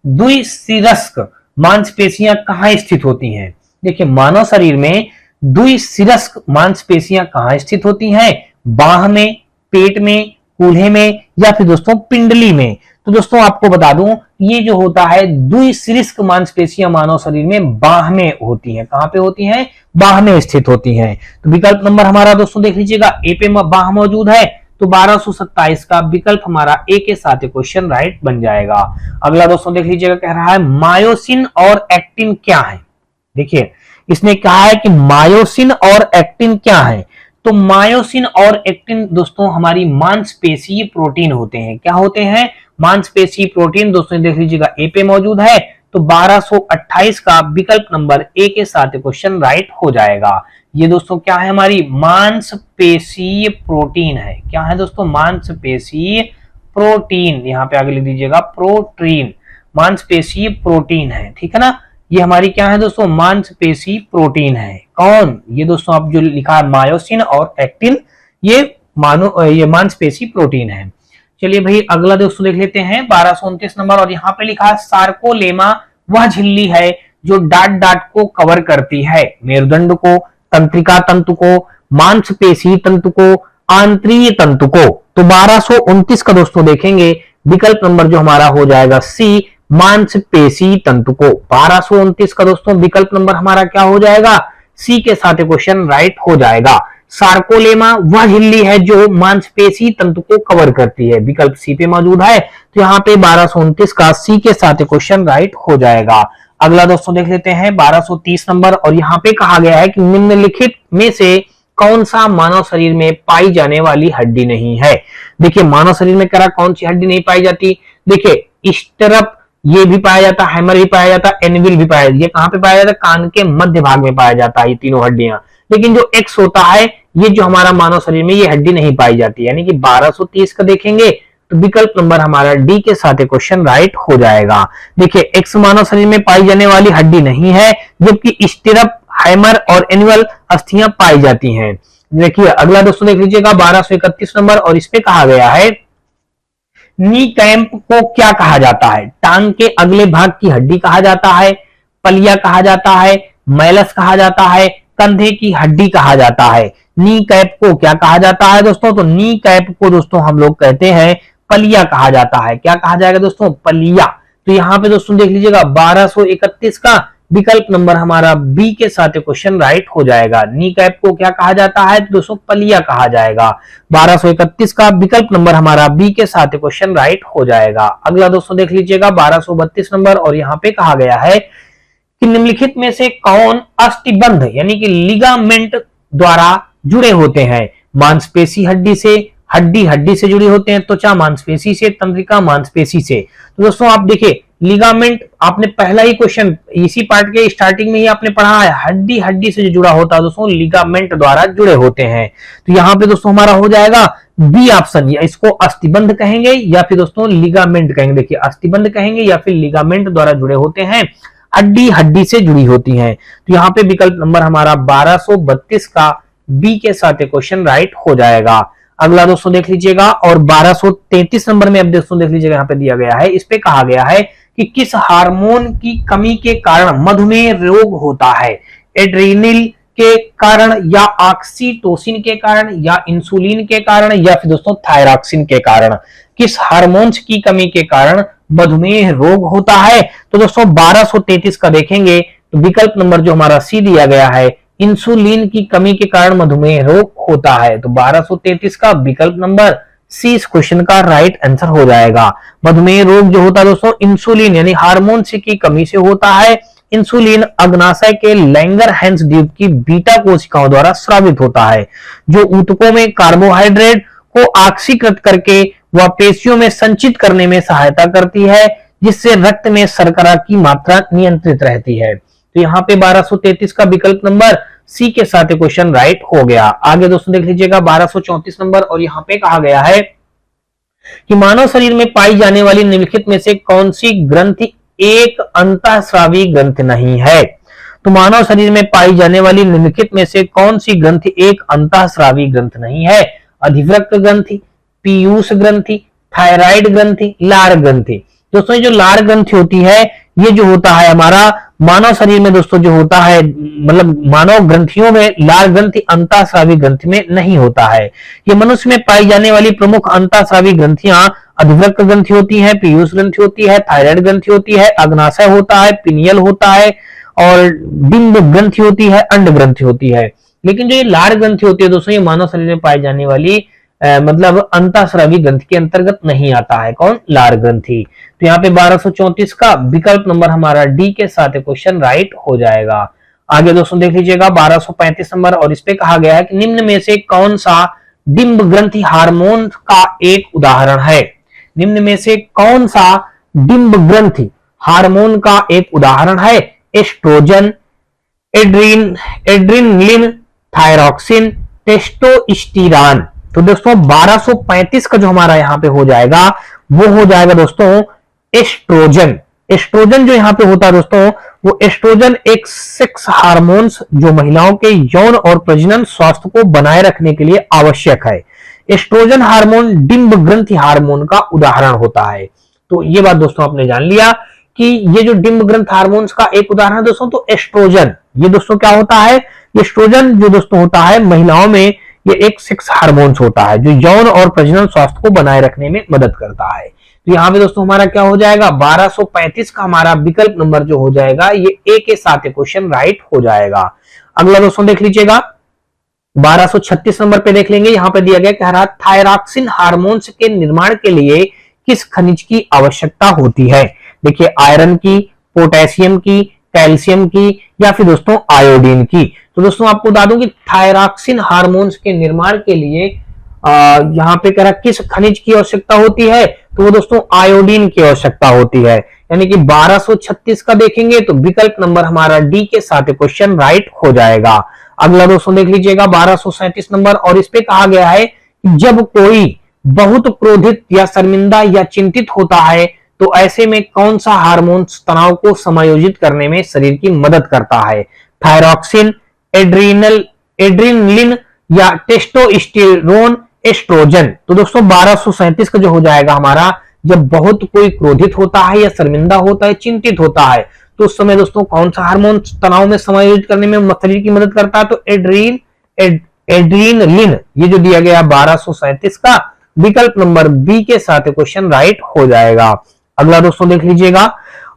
[SPEAKER 1] द्विशिरस्क मांसपेशियां कहां स्थित होती हैं। देखिए मानव शरीर में द्विशिरस्क मांसपेशियां कहां स्थित होती हैं, बाह में, पेट में, कूल्हे में या फिर दोस्तों पिंडली में। तो दोस्तों आपको बता दूं ये जो होता है द्विशिरस्क मांसपेशियां मानव शरीर में बाह में होती हैं। कहां पे होती हैं, बाह में स्थित होती हैं। तो विकल्प नंबर हमारा दोस्तों देख लीजिएगा ए पे बाह मौजूद है, तो 1227 का विकल्प हमारा ए के साथ क्वेश्चन राइट बन जाएगा। अगला दोस्तों देख लीजिएगा कह रहा है मायोसिन और एक्टिन क्या है। देखिए इसने कहा है कि मायोसिन और एक्टिन क्या है। तो मायोसिन और एक्टिन दोस्तों हमारी मांसपेशीय प्रोटीन होते हैं। क्या होते हैं, मांसपेशीय प्रोटीन। दोस्तों देख लीजिएगा ए पे मौजूद है, तो 1228 का विकल्प नंबर ए के साथ क्वेश्चन राइट हो जाएगा। ये दोस्तों क्या है, हमारी मांसपेशीय प्रोटीन है। क्या है दोस्तों, मांसपेशीय प्रोटीन। यहाँ पे आगे लिख दीजिएगा प्रोटीन, मांसपेशीय प्रोटीन है, ठीक है ना। ये हमारी क्या है दोस्तों, मांसपेशीय प्रोटीन है। कौन, ये दोस्तों आप जो लिखा है मायोसिन और एक्टिन, ये मांसपेशीय प्रोटीन है। चलिए भाई अगला दोस्तों देख लेते हैं 1229 नंबर। और यहाँ पे लिखा है सार्कोलेमा वह झिल्ली है जो डाट को कवर करती है, मेरुदंड को, तंत्रिका तंतु को, मांसपेशी तंतु को, आंतरीय तंतु को। तो 1229 का दोस्तों देखेंगे विकल्प नंबर जो हमारा हो जाएगा सी, मांसपेशी तंतु को। 1229 का दोस्तों विकल्प नंबर हमारा क्या हो जाएगा, सी के साथ क्वेश्चन राइट हो जाएगा। सार्कोलेमा वह झिल्ली है जो मांसपेशी तंतु को कवर करती है, विकल्प सी पे मौजूद है। तो यहाँ पे 1229 का सी के साथ क्वेश्चन राइट हो जाएगा। अगला दोस्तों देख लेते हैं 1230 नंबर। और यहाँ पे कहा गया है कि निम्नलिखित में से कौन सा मानव शरीर में पाई जाने वाली हड्डी नहीं है। देखिए मानव शरीर में कह रहा कौन सी हड्डी नहीं पाई जाती। देखिए स्टरप ये भी पाया जाता, हैमर भी पाया जाता, एनविल भी पाया जाता। ये कहां पे पाया जाता है, कान के मध्य भाग में पाया जाता है ये तीनों हड्डियां। लेकिन जो एक्स होता है ये जो हमारा मानव शरीर में ये हड्डी नहीं पाई जाती, यानी कि 1230 का देखेंगे तो विकल्प नंबर हमारा डी के साथ क्वेश्चन राइट हो जाएगा। देखिए एक्स मानव शरीर में पाई जाने वाली हड्डी नहीं है, जबकि स्टिरप, हैमर और एनुअल अस्थियां पाई जाती हैं। देखिए अगला दोस्तों देख लीजिएगा 1231 नंबर। और इस पे कहा गया है नी कैंप को क्या कहा जाता है। टांग के अगले भाग की हड्डी कहा जाता है, पलिया कहा जाता है, मैलस कहा जाता है, कंधे की हड्डी कहा जाता है। नी कैप को क्या कहा जाता है दोस्तों, तो नी कैप को दोस्तों हम लोग कहते हैं पलिया कहा जाता है। क्या कहा जाएगा दोस्तों, पलिया। तो यहाँ पे दोस्तों देख लीजिएगा 1231 का विकल्प नंबर हमारा बी के साथ क्वेश्चन राइट हो जाएगा। नी कैप को क्या कहा जाता है, तो दोस्तों पलिया कहा जाएगा। 1231 का विकल्प नंबर हमारा बी के साथ क्वेश्चन राइट हो जाएगा। अगला दोस्तों देख लीजिएगा 1232 नंबर। और यहाँ पे कहा गया है कि निम्नलिखित में से कौन अस्थिबंध यानी कि लिगामेंट द्वारा जुड़े होते हैं। मांसपेशी हड्डी से, हड्डी से जुड़े होते हैं, त्वचा मांसपेशी से, तंत्रिका मांसपेशी से। तो दोस्तों आप देखिए लिगामेंट आपने पहला ही क्वेश्चन इसी पार्ट के स्टार्टिंग में ही आपने पढ़ा है, हड्डी से जो जुड़ा होता है दोस्तों लिगामेंट द्वारा जुड़े होते हैं। तो यहाँ पे दोस्तों हमारा हो जाएगा बी ऑप्शन, या इसको अस्थिबंध कहेंगे या फिर दोस्तों लिगामेंट कहेंगे। देखिए अस्थिबंध कहेंगे या फिर लिगामेंट द्वारा जुड़े होते हैं, हड्डी से जुड़ी होती हैं। तो यहाँ पे विकल्प नंबर हमारा 1232 का बी के साथ क्वेश्चन राइट हो जाएगा। अगला दोस्तों देख लीजिएगा और 1233 नंबर में अब दोस्तों देख लीजिएगा यहाँ पे दिया गया है, इस पे कहा गया है कि किस हार्मोन की कमी के कारण मधुमेह रोग होता है। एड्रेनल के कारण, या ऑक्सीटोसिन के कारण, या इंसुलिन के कारण, या फिर दोस्तों थायरॉक्सिन के कारण। किस हार्मोन्स की कमी के कारण मधुमेह रोग होता है। तो दोस्तों 1233 का देखेंगे तो विकल्प नंबर जो हमारा सी दिया गया है, इंसुलिन की कमी के कारण मधुमेह रोग होता है। तो 1233 का विकल्प नंबर सी इस क्वेश्चन का राइट आंसर हो जाएगा। मधुमेह रोग जो होता है दोस्तों इंसुलिन यानी हार्मोन की कमी से होता है। इंसुलिन अग्नाशय के लैंगरहैंस ट्यूब की बीटा कोशिकाओं द्वारा स्रावित होता है, जो ऊतकों में कार्बोहाइड्रेट को ऑक्सीकृत करके वह पेशियों में संचित करने में सहायता करती है, जिससे रक्त में शर्करा की मात्रा नियंत्रित रहती है। तो यहाँ पे 1233 का विकल्प नंबर सी के साथ क्वेश्चन राइट हो गया। आगे दोस्तों देख लीजिएगा 1234 नंबर। और यहाँ पे कहा गया है कि मानव शरीर में पाई जाने वाली निम्नलिखित में से कौन सी ग्रंथि एक अंतःस्रावी ग्रंथि नहीं है। तो मानव शरीर में पाई जाने वाली निम्नलिखित में से कौन सी ग्रंथि एक अंतःस्रावी ग्रंथ नहीं है? अधिवृक्क ग्रंथि, पीयूष ग्रंथि, थायराइड ग्रंथि, लार ग्रंथि। दोस्तों ये जो लार ग्रंथि होती है, ये जो होता है हमारा मानव शरीर में दोस्तों जो होता है, मतलब मानव ग्रंथियों में लार ग्रंथि अंतःस्रावी ग्रंथि में नहीं होता है। ये मनुष्य में पाई जाने वाली प्रमुख अंतःस्रावी ग्रंथियां अधिवृक्क ग्रंथि होती है, पीयूष ग्रंथि होती है, थायराइड ग्रंथि होती है, अग्नाशय होता है, पिनियल होता है और डिंब ग्रंथि होती है, अंड ग्रंथि होती है। लेकिन जो ये लार ग्रंथि होती है दोस्तों, ये मानव शरीर में पाई जाने वाली मतलब अंतःस्रावी ग्रंथि के अंतर्गत नहीं आता है। कौन? लार ग्रंथि। तो यहाँ पे 1234 का विकल्प नंबर हमारा डी के साथ क्वेश्चन राइट हो जाएगा। आगे दोस्तों देख लीजिएगा 1235 नंबर, और इस पे कहा गया है कि निम्न में से कौन सा डिंब ग्रंथि हार्मोन का एक उदाहरण है? निम्न में से कौन सा डिंब ग्रंथि हार्मोन का एक उदाहरण है? Oestrogen, adrenaline, thyroxine, testosterone. तो दोस्तों 1235 का जो हमारा यहाँ पे हो जाएगा वो हो जाएगा दोस्तों एस्ट्रोजन। एस्ट्रोजन जो यहाँ पे होता है दोस्तों, वो एस्ट्रोजन एक सेक्स हार्मोन्स जो महिलाओं के यौन और प्रजनन स्वास्थ्य को बनाए रखने के लिए आवश्यक है। एस्ट्रोजन हार्मोन डिंब ग्रंथि हार्मोन का उदाहरण होता है। तो ये बात दोस्तों आपने जान लिया कि ये जो डिंब ग्रंथ हार्मोन्स का एक उदाहरण है दोस्तों, तो एस्ट्रोजन, ये दोस्तों क्या होता है? एस्ट्रोजन जो दोस्तों होता है महिलाओं में, ये एक सेक्स हार्मोन्स होता है जो यौन और प्रजनन स्वास्थ्य को बनाए रखने में मदद करता है। तो यहाँ पे दोस्तों हमारा क्या हो जाएगा? 1235 का हमारा विकल्प नंबर जो हो जाएगा, ये ए के साथ क्वेश्चन राइट हो जाएगा। अगला दोस्तों देख लीजिएगा 1236 नंबर पे देख लेंगे। यहाँ पे दिया गया कह रहा थायरॉक्सिन हार्मोन्स के निर्माण के लिए किस खनिज की आवश्यकता होती है? देखिए आयरन की, पोटेशियम की, कैल्शियम की या फिर दोस्तों आयोडीन की। तो दोस्तों आपको बता दूं कि थायरॉक्सिन हार्मोन्स के निर्माण के लिए यहाँ पे कह रहा किस खनिज की आवश्यकता होती है? तो वो दोस्तों आयोडीन की आवश्यकता होती है। यानी कि 1236 का देखेंगे तो विकल्प नंबर हमारा डी के साथ क्वेश्चन राइट हो जाएगा। अगला दोस्तों देख लीजिएगा 1237 नंबर, और इस पे कहा गया है कि जब कोई बहुत क्रोधित या शर्मिंदा या चिंतित होता है तो ऐसे में कौन सा हार्मोन तनाव को समायोजित करने में शरीर की मदद करता है? थायरॉक्सिन, एड्रीनलिन या टेस्टोस्टेरोन, एस्ट्रोजन। तो दोस्तों 1237 का जो हो जाएगा हमारा, जब बहुत कोई क्रोधित होता है या शर्मिंदा होता है, चिंतित होता है, तो उस समय दोस्तों कौन सा हार्मोन तनाव में समायोजित करने में शरीर की मदद करता है? तो एड्रीनलिन, ये जो दिया गया 1237 का विकल्प नंबर बी के साथ क्वेश्चन राइट हो जाएगा। अगला दोस्तों देख लीजिएगा,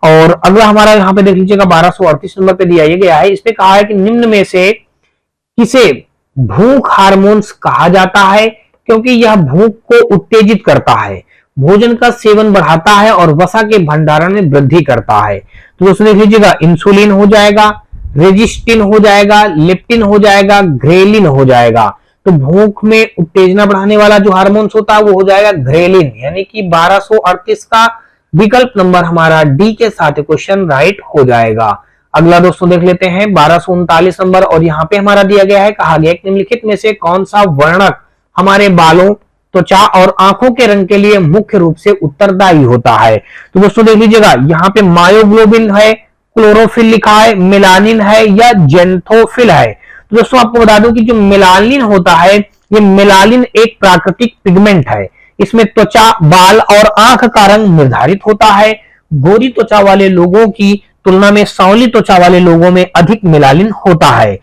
[SPEAKER 1] और अगला हमारा यहाँ पे देख लीजिएगा 1238 नंबर पे दिया गया है। इस पे कहा है कि निम्न में से किसे भूख हार्मोन्स कहा जाता है? क्योंकि यह भूख को उत्तेजित करता है, भोजन का सेवन बढ़ाता है और वसा के भंडारण में वृद्धि करता है। तो दोस्तों देख लीजिएगा इंसुलिन हो जाएगा, रेजिस्टिन हो जाएगा, लेप्टिन हो जाएगा, ग्रेलिन हो जाएगा। तो भूख में उत्तेजना बढ़ाने वाला जो हार्मोन्स होता है वो हो जाएगा ग्रेलिन। यानी कि 1238 का विकल्प नंबर हमारा डी के साथ क्वेश्चन राइट हो जाएगा। अगला दोस्तों देख लेते हैं 1239 नंबर, और यहाँ पे हमारा दिया गया है, कहा गया निम्नलिखित में से कौन सा वर्णक हमारे बालों, त्वचा और आंखों के रंग के लिए मुख्य रूप से उत्तरदायी होता है? तो दोस्तों देख लीजिएगा यहाँ पे मायोग्लोबिन है, क्लोरोफिल लिखा है, मेलानिन है या जेंथोफिल है। तो दोस्तों आपको बता दूं कि जो मेलानिन होता है, ये मेलानिन एक प्राकृतिक पिगमेंट है। इसमें त्वचा, बाल और आंख का रंग निर्धारित होता है। गोरी त्वचा वाले लोगों की तुलना में सांवली त्वचा वाले लोगों में अधिक मेलानिन होता है।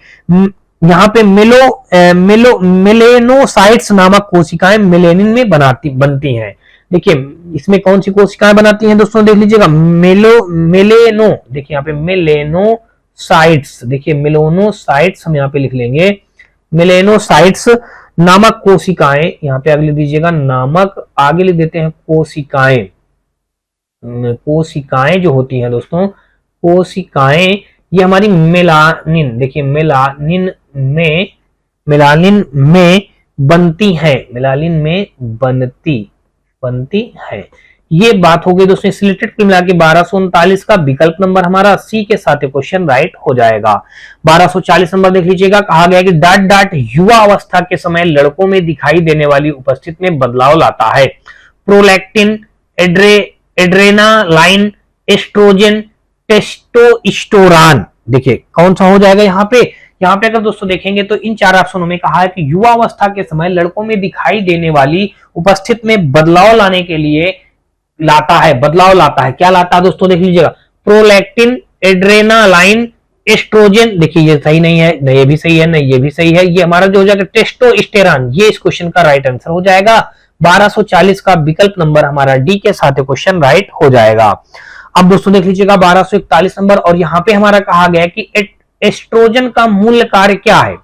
[SPEAKER 1] यहाँ पे मेलेनोसाइट्स नामक कोशिकाएं मेलेनिन में बनती हैं। देखिए इसमें कौन सी कोशिकाएं बनाती हैं दोस्तों, देख लीजिएगा मेलेनो, देखिए यहाँ पे मेलेनोसाइट्स, देखिए मेलेनोसाइट्स हम यहाँ पे लिख लेंगे, मेलेनोसाइट्स नामक कोशिकाएं, यहाँ पे आगे लिख दीजिएगा नामक, आगे लिख देते हैं कोशिकाएं। कोशिकाएं जो होती हैं दोस्तों, कोशिकाएं ये हमारी मेलानिन, देखिए मेलानिन में बनती है, मेलानिन में बनती है। ये बात हो गई दोस्तों सिलेक्टेड कुल मिला के 1239 का विकल्प नंबर हमारा सी के साथ क्वेश्चन राइट हो जाएगा। 1240 नंबर देख लीजिएगा, कहा गया कि डाट डाट युवा अवस्था के समय लड़कों में दिखाई देने वाली उपस्थिति में बदलाव लाता है। Prolactin, adrenaline, oestrogen, testosterone. देखिए कौन सा हो जाएगा यहाँ पे अगर दोस्तों देखेंगे तो इन चार ऑप्शनों में कहा है कि युवावस्था के समय लड़कों में दिखाई देने वाली उपस्थिति में बदलाव लाने के लिए बदलाव लाता है। क्या लाता है दोस्तों, देख लीजिएगा, प्रोलैक्टिन, एड्रेनालाइन, एस्ट्रोजन। देखिए ये सही नहीं है, नहीं ये भी सही है, नहीं ये भी सही है। ये हमारा जो हो जाएगा टेस्टोस्टेरॉन, ये इस क्वेश्चन का राइट आंसर हो जाएगा। 1240 का विकल्प नंबर हमारा डी के साथ क्वेश्चन राइट हो जाएगा। अब दोस्तों देख लीजिएगा 1241 नंबर, और यहाँ पे हमारा कहा गया है कि एस्ट्रोजन का मूल कार्य क्या है।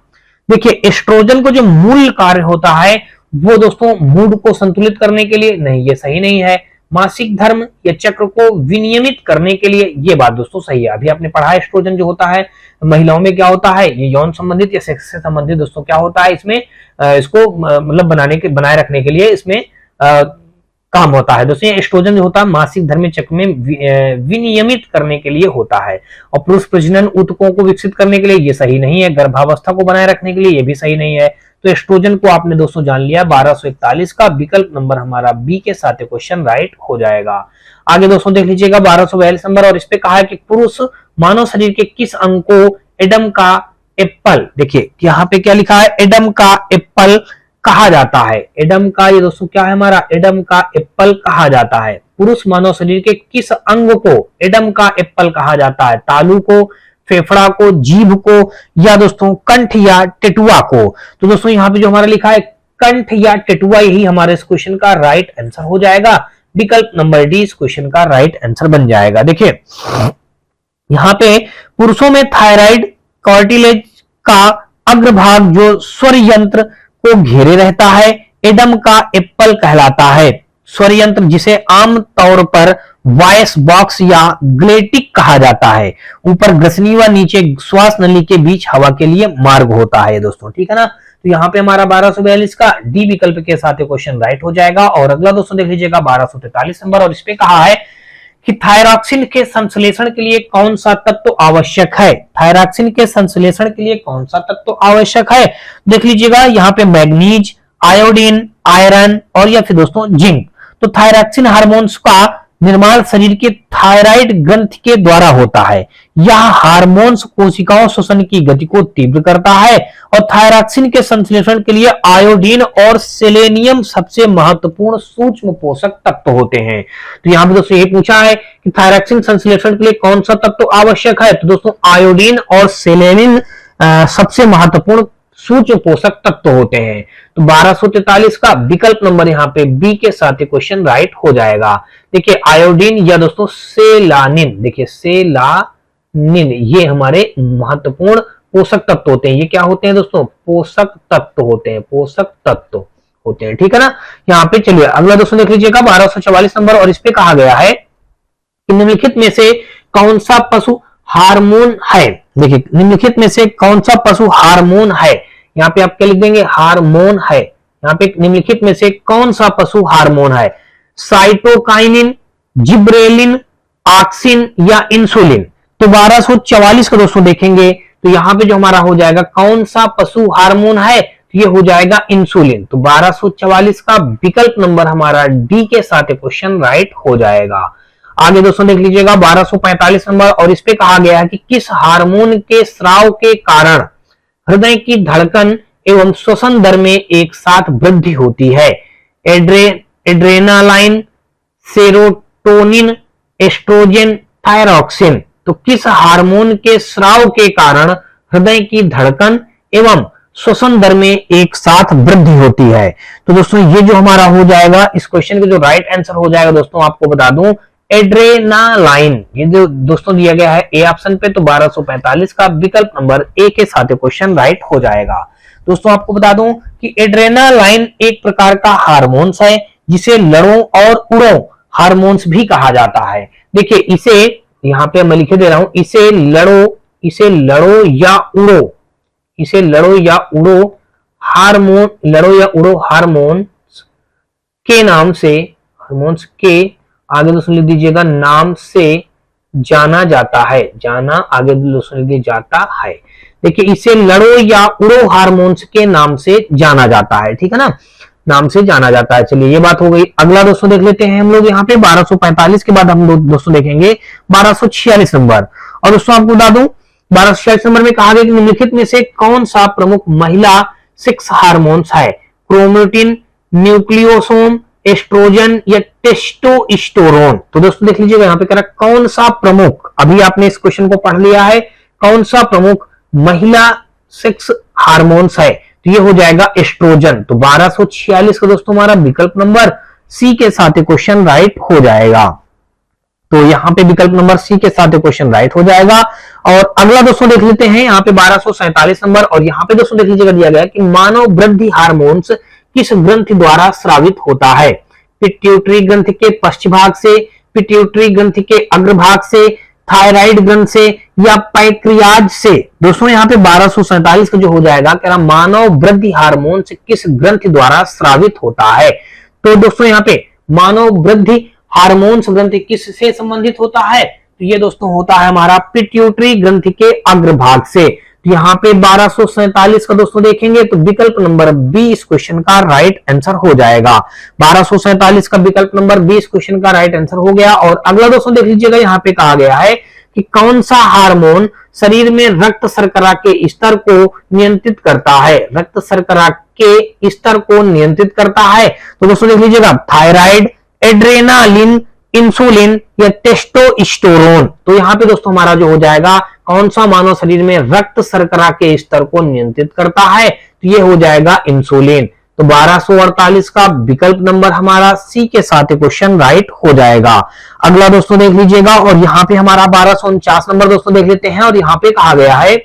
[SPEAKER 1] देखिए एस्ट्रोजन को जो मूल कार्य होता है वो दोस्तों मूड को संतुलित करने के लिए, नहीं ये सही नहीं है। मासिक धर्म या चक्र को विनियमित करने के लिए, ये बात दोस्तों सही है। अभी आपने पढ़ा एस्ट्रोजन जो होता है महिलाओं में क्या होता है, ये यौन संबंधित या सेक्स से संबंधित दोस्तों क्या होता है, इसमें इसको मतलब बनाए रखने के लिए इसमें काम होता है। दोस्तों एस्ट्रोजन जो होता है मासिक धर्म चक्र में विनियमित करने के लिए होता है। और पुरुष प्रजनन ऊतकों को विकसित करने के लिए, ये सही नहीं है। गर्भावस्था को बनाए रखने के लिए, ये भी सही नहीं है। तो एस्ट्रोजन को आपने दोस्तों जान लिया। 1241 का विकल्प नंबर हमारा बी के साथ क्वेश्चन राइट हो जाएगा। आगे दोस्तों देख लीजिएगा 1242 नंबर, और इस पे कहा है कि पुरुष मानव शरीर के किस अंग को एडम का एप्पल, देखिए यहाँ पे क्या लिखा है, एडम का एप्पल कहा जाता है। एडम का, ये दोस्तों क्या है हमारा, एडम का एप्पल कहा जाता है। पुरुष मानव शरीर के किस अंग को एडम का एप्पल कहा जाता है, तालू को, फेफड़ा को, जीभ को, या दोस्तों कंठ या टेटुआ को। तो दोस्तों यहाँ पे जो हमारा लिखा है कंठ या टेटुआ, यही हमारे इस क्वेश्चन का राइट आंसर हो जाएगा। विकल्प नंबर डी इस क्वेश्चन का राइट आंसर बन जाएगा। देखिए यहाँ पे पुरुषों में थायराइड कार्टिलेज का अग्रभाग जो स्वर यंत्र को घेरे रहता है, एडम का एप्पल कहलाता है। स्वर यंत्र जिसे आम तौर पर वॉइस बॉक्स या ग्लेटिक कहा जाता है। ऊपर ग्रसनी व नीचे श्वास नली के बीच हवा के लिए मार्ग होता है दोस्तों, ठीक है ना। तो यहाँ पे हमारा 1242 का डी विकल्प के साथ क्वेश्चन राइट हो जाएगा। और अगला दोस्तों देख लीजिएगा 1243 नंबर, और इस पे कहा है कि थायरॉक्सिन के संश्लेषण के लिए कौन सा तत्व आवश्यक है। थायरॉक्सिन के संश्लेषण के लिए कौन सा तत्व आवश्यक है, देख लीजिएगा यहाँ पे मैग्नीज, आयोडीन, आयरन और या फिर दोस्तों जिंक। तो थायरॉक्सिन हार्मोन्स का निर्माण शरीर के थायराइड ग्रंथि के द्वारा होता है। यह हार्मोन्स कोशिकाओं श्वसन की गति को तीव्र करता है, और थायरॉक्सिन के संश्लेषण के लिए आयोडीन और सेलेनियम सबसे महत्वपूर्ण सूक्ष्म पोषक तत्व होते हैं। तो यहाँ पे दोस्तों ये पूछा है कि थायरॉक्सिन संश्लेषण के लिए कौन सा तत्व आवश्यक है, तो दोस्तों आयोडीन और सेलेनियम सबसे महत्वपूर्ण सूक्ष्म पोषक तत्व होते हैं। तो 1243 का विकल्प नंबर यहाँ पे बी के साथ क्वेश्चन राइट हो जाएगा। देखिए आयोडीन या दोस्तों सेलानिन, देखिए सेलानिन ये हमारे महत्वपूर्ण पोषक तत्व होते हैं। ये क्या होते हैं दोस्तों, पोषक तत्व होते हैं, पोषक तत्व होते हैं, ठीक है ना। यहाँ पे चलिए अगला दोस्तों देख लीजिएगा 1244 नंबर, और इस पे कहा गया है कि निम्नलिखित में से कौन सा पशु हार्मोन है। देखिए निम्नलिखित में से कौन सा पशु हार्मोन है, यहाँ पे आप क्या लिख देंगे, हार्मोन है। यहाँ पे निम्नलिखित में से कौन सा पशु हार्मोन है, साइटोकाइनिन, जिब्रेलिन, ऑक्सिन या इंसुलिन। तो 1244 का दोस्तों देखेंगे तो यहाँ पे जो हमारा हो जाएगा कौन सा पशु हार्मोन है, तो ये हो जाएगा इंसुलिन। तो 1244 का विकल्प नंबर हमारा डी के साथ क्वेश्चन राइट हो जाएगा। आगे दोस्तों देख लीजिएगा 1245 नंबर, और इस पे कहा गया है कि किस हार्मोन के स्राव के कारण हृदय की धड़कन एवं श्वसन दर में एक साथ वृद्धि होती है। Adrenaline, serotonin, oestrogen, thyroxine. तो किस हार्मोन के स्राव के कारण हृदय की धड़कन एवं श्वसन दर में एक साथ वृद्धि होती है। तो दोस्तों ये जो हमारा हो जाएगा इस क्वेश्चन का जो राइट आंसर हो जाएगा दोस्तों आपको बता दूं एड्रेनालाइन, ये जो दोस्तों दिया गया है ए ऑप्शन पे। तो 1245 का विकल्प नंबर ए के साथ क्वेश्चन राइट हो जाएगा। दोस्तों आपको बता दूं कि एड्रेनालाइन एक प्रकार का हार्मोन्स है जिसे लड़ों और उड़ों हार्मोन्स भी कहा जाता है। देखिए इसे यहाँ पे मैं लिखे दे रहा हूं, इसे लड़ो या उड़ो, इसे लड़ो या उड़ो हार्मोन, लड़ो या उड़ो हार्मोन्स के नाम से, हार्मोन्स के आगे दोस्तों लिख दीजिएगा नाम से जाना जाता है, जाना आगे दोस्तों लिख दिया जाता है। देखिए इसे लड़ो या उड़ो हार्मोन्स के नाम से जाना जाता है, ठीक है ना, नाम से जाना जाता है। चलिए ये बात हो गई। अगला दोस्तों देख लेते हैं हम लोग यहाँ पे 1245 के बाद हम लोग दोस्तों देखेंगे 1246 नंबर। और दोस्तों आपको बता दूं 1246 नंबर में कहा गया कि निम्नलिखित में से कौन सा प्रमुख महिला सेक्स हार्मोन्स है? क्रोमेटिन, न्यूक्लियोसोम, एस्ट्रोजन या टेस्टोस्टेरोन। तो दोस्तों देख लीजिएगा यहाँ पे कह रहा कौन सा प्रमुख, अभी आपने इस क्वेश्चन को पढ़ लिया है, कौन सा प्रमुख महिला सेक्स हार्मोन्स है? तो ये हो जाएगा एस्ट्रोजन। तो 1246 का दोस्तों हमारा विकल्प नंबर सी के साथ क्वेश्चन राइट हो जाएगा। तो यहाँ पे विकल्प नंबर सी के साथ क्वेश्चन राइट हो जाएगा। और अगला दोस्तों देख लेते हैं यहाँ पे 1247 नंबर, और यहाँ पे दोस्तों देख लीजिएगा दिया गया कि मानव वृद्धि हार्मोन्स किस ग्रंथि द्वारा स्रावित होता है? पिट्यूटरी ग्रंथि के पश्च भाग से, पिट्यूटरी ग्रंथि के अग्रभाग से, थायराइड ग्रंथ से या पैक्रियाज से? दोस्तों यहाँ पे 1247 का जो हो जाएगा कह रहा मानव वृद्धि हार्मोन किस ग्रंथि द्वारा स्रावित होता है? तो दोस्तों यहाँ पे मानव वृद्धि हार्मोन्स ग्रंथि किससे संबंधित होता है? तो ये दोस्तों होता है हमारा पिट्यूटरी ग्रंथि के अग्रभाग से। तो यहाँ पे 1247 का दोस्तों देखेंगे तो विकल्प नंबर बी इस क्वेश्चन का राइट आंसर हो जाएगा। 1247 का विकल्प नंबर बी इस क्वेश्चन का राइट आंसर हो गया। और अगला दोस्तों देख लीजिएगा यहाँ पे कहा गया है कि कौन सा हार्मोन शरीर में रक्त शर्करा के स्तर को नियंत्रित करता है? रक्त शर्करा के स्तर को नियंत्रित करता है। तो दोस्तों देख लीजिएगा थायराइड, एड्रेनालिन, इंसुलिन या टेस्टोस्टेरोन। तो यहाँ पे दोस्तों हमारा जो हो जाएगा कौन सा मानव शरीर में रक्त शर्करा के स्तर को नियंत्रित करता है? तो ये हो जाएगा इंसुलिन। तो 1248 का विकल्प नंबर हमारा सी के साथ क्वेश्चन राइट हो जाएगा। अगला दोस्तों देख लीजिएगा, और यहाँ पे हमारा 1249 नंबर दोस्तों देख लेते हैं, और यहाँ पे कहा गया है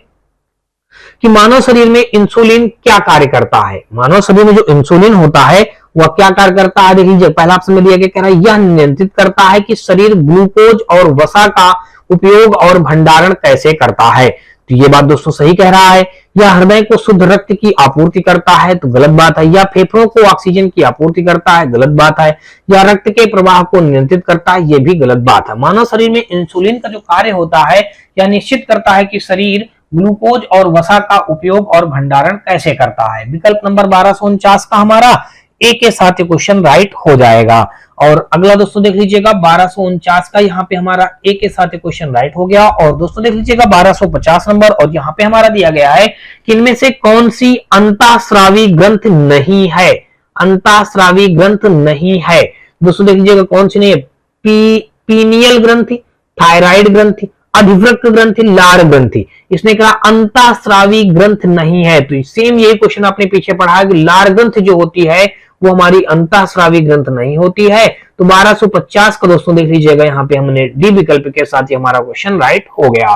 [SPEAKER 1] कि मानव शरीर में इंसुलिन क्या कार्य करता है? मानव शरीर में जो इंसुलिन होता है वह क्या कार्य करता है? देख लीजिए पहला ऑप्शन में दिया गया कह रहा है यह नियंत्रित करता है कि शरीर ग्लूकोज और वसा का उपयोग और भंडारण कैसे करता है। तो ये बात दोस्तों सही कह रहा है। यह हृदय को शुद्ध रक्त की आपूर्ति करता है, तो गलत बात है। या फेफड़ों को ऑक्सीजन की आपूर्ति करता है, गलत बात है। या रक्त के प्रवाह को नियंत्रित करता है, यह भी गलत बात है। मानव शरीर में इंसुलिन का जो कार्य होता है यह निश्चित करता है कि शरीर ग्लूकोज और वसा का उपयोग और भंडारण कैसे करता है। विकल्प नंबर 1249 का हमारा ए के साथ क्वेश्चन राइट हो जाएगा। और अगला दोस्तों देख लीजिएगा 1249 का यहाँ पे हमारा ए के साथ क्वेश्चन राइट हो गया। और दोस्तों देख लीजिएगा 1250 नंबर, और यहाँ पे हमारा दिया गया है कि इनमें से कौन सी अंतःस्रावी ग्रंथ नहीं है? अंतःस्रावी ग्रंथ नहीं है दोस्तों देख लीजिएगा कौन सी नहीं है? पीनियल ग्रंथि, थायराइड ग्रंथि, अधिवृक्क ग्रंथि, लार ग्रंथि। इसने कहा अंतःस्रावी ग्रंथ नहीं है। तो सेम यही क्वेश्चन आपने पीछे पढ़ा है कि लार ग्रंथ जो होती है वो हमारी अंतःस्रावी ग्रंथ नहीं होती है। तो 1250 का दोस्तों देख लीजिएगा यहाँ पे हमने डी विकल्प के साथ ही हमारा क्वेश्चन राइट हो गया।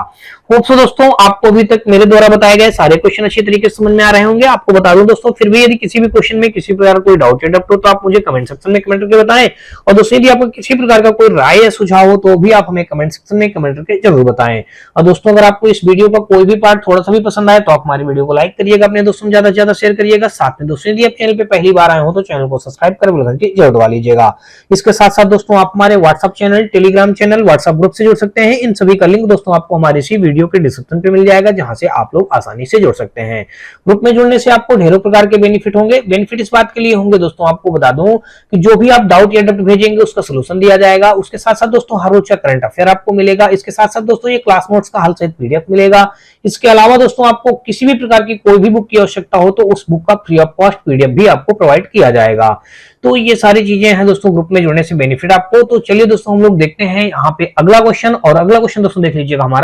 [SPEAKER 1] होप सो दोस्तों आपको अभी तक मेरे द्वारा बताए गए सारे क्वेश्चन अच्छी तरीके से समझ में आ रहे होंगे। आपको बता दूं दोस्तों फिर भी यदि किसी भी क्वेश्चन में किसी प्रकार कोई डाउट या डप्ट हो तो आप मुझे कमेंट सेक्शन में कमेंट करके बताएं। और दोस्तों यदि आपको किसी प्रकार का कोई राय या सुझाव हो तो भी आप हमें कमेंट सेक्शन में कमेंट करके जरूर बताएं। और दोस्तों अगर आपको इस वीडियो का कोई भी पार्ट थोड़ा सा भी पसंद आए तो आप हमारी वीडियो को लाइक करिएगा, अपने दोस्तों में ज्यादा से ज्यादा शेयर करिएगा। साथ में दोस्तों यदि आप चैनल पे पहली बार आए हो तो चैनल को सब्सक्राइब कर बेल घंटी जरूर दबा लीजिएगा। इसके साथ साथ दोस्तों आप हमारे WhatsApp channel, Telegram channel, WhatsApp group से जुड़ सकते हैं। इन सभी का लिंक दोस्तों आपको हमारे इसी वीडियो के डिस्क्रिप्शन पे मिल जाएगा, जहां से आप लोग आसानी से जुड़ सकते हैं। ग्रुप में जुड़ने से आपको ढेरों प्रकार के बेनिफिट होंगे। बेनिफिट इस बात के लिए होंगे दोस्तों, आपको बता दूं कि जो भी आप डाउट या डप्ट भेजेंगे उसका सोल्यूशन दिया जाएगा। उसके साथ साथ दोस्तों हर रोज का करंट अफेयर आपको मिलेगा। इसके साथ साथ दोस्तों ये क्लास नोट्स का हल सहित पीडीएफ मिलेगा। इसके अलावा दोस्तों आपको किसी भी प्रकार की कोई भी बुक की आवश्यकता हो तो उस बुक का फ्री ऑफ कॉस्ट पीडीएफ भी आपको प्रोवाइड किया जाएगा। तो ये सारी चीजें हैं दोस्तों ग्रुप में जुड़ने से बेनिफिट आपको। तो चलिए दोस्तों हम लोग देखते हैं यहाँ पे अगला क्वेश्चन। और अगला क्वेश्चन दोस्तों देख लीजिएगा हमारा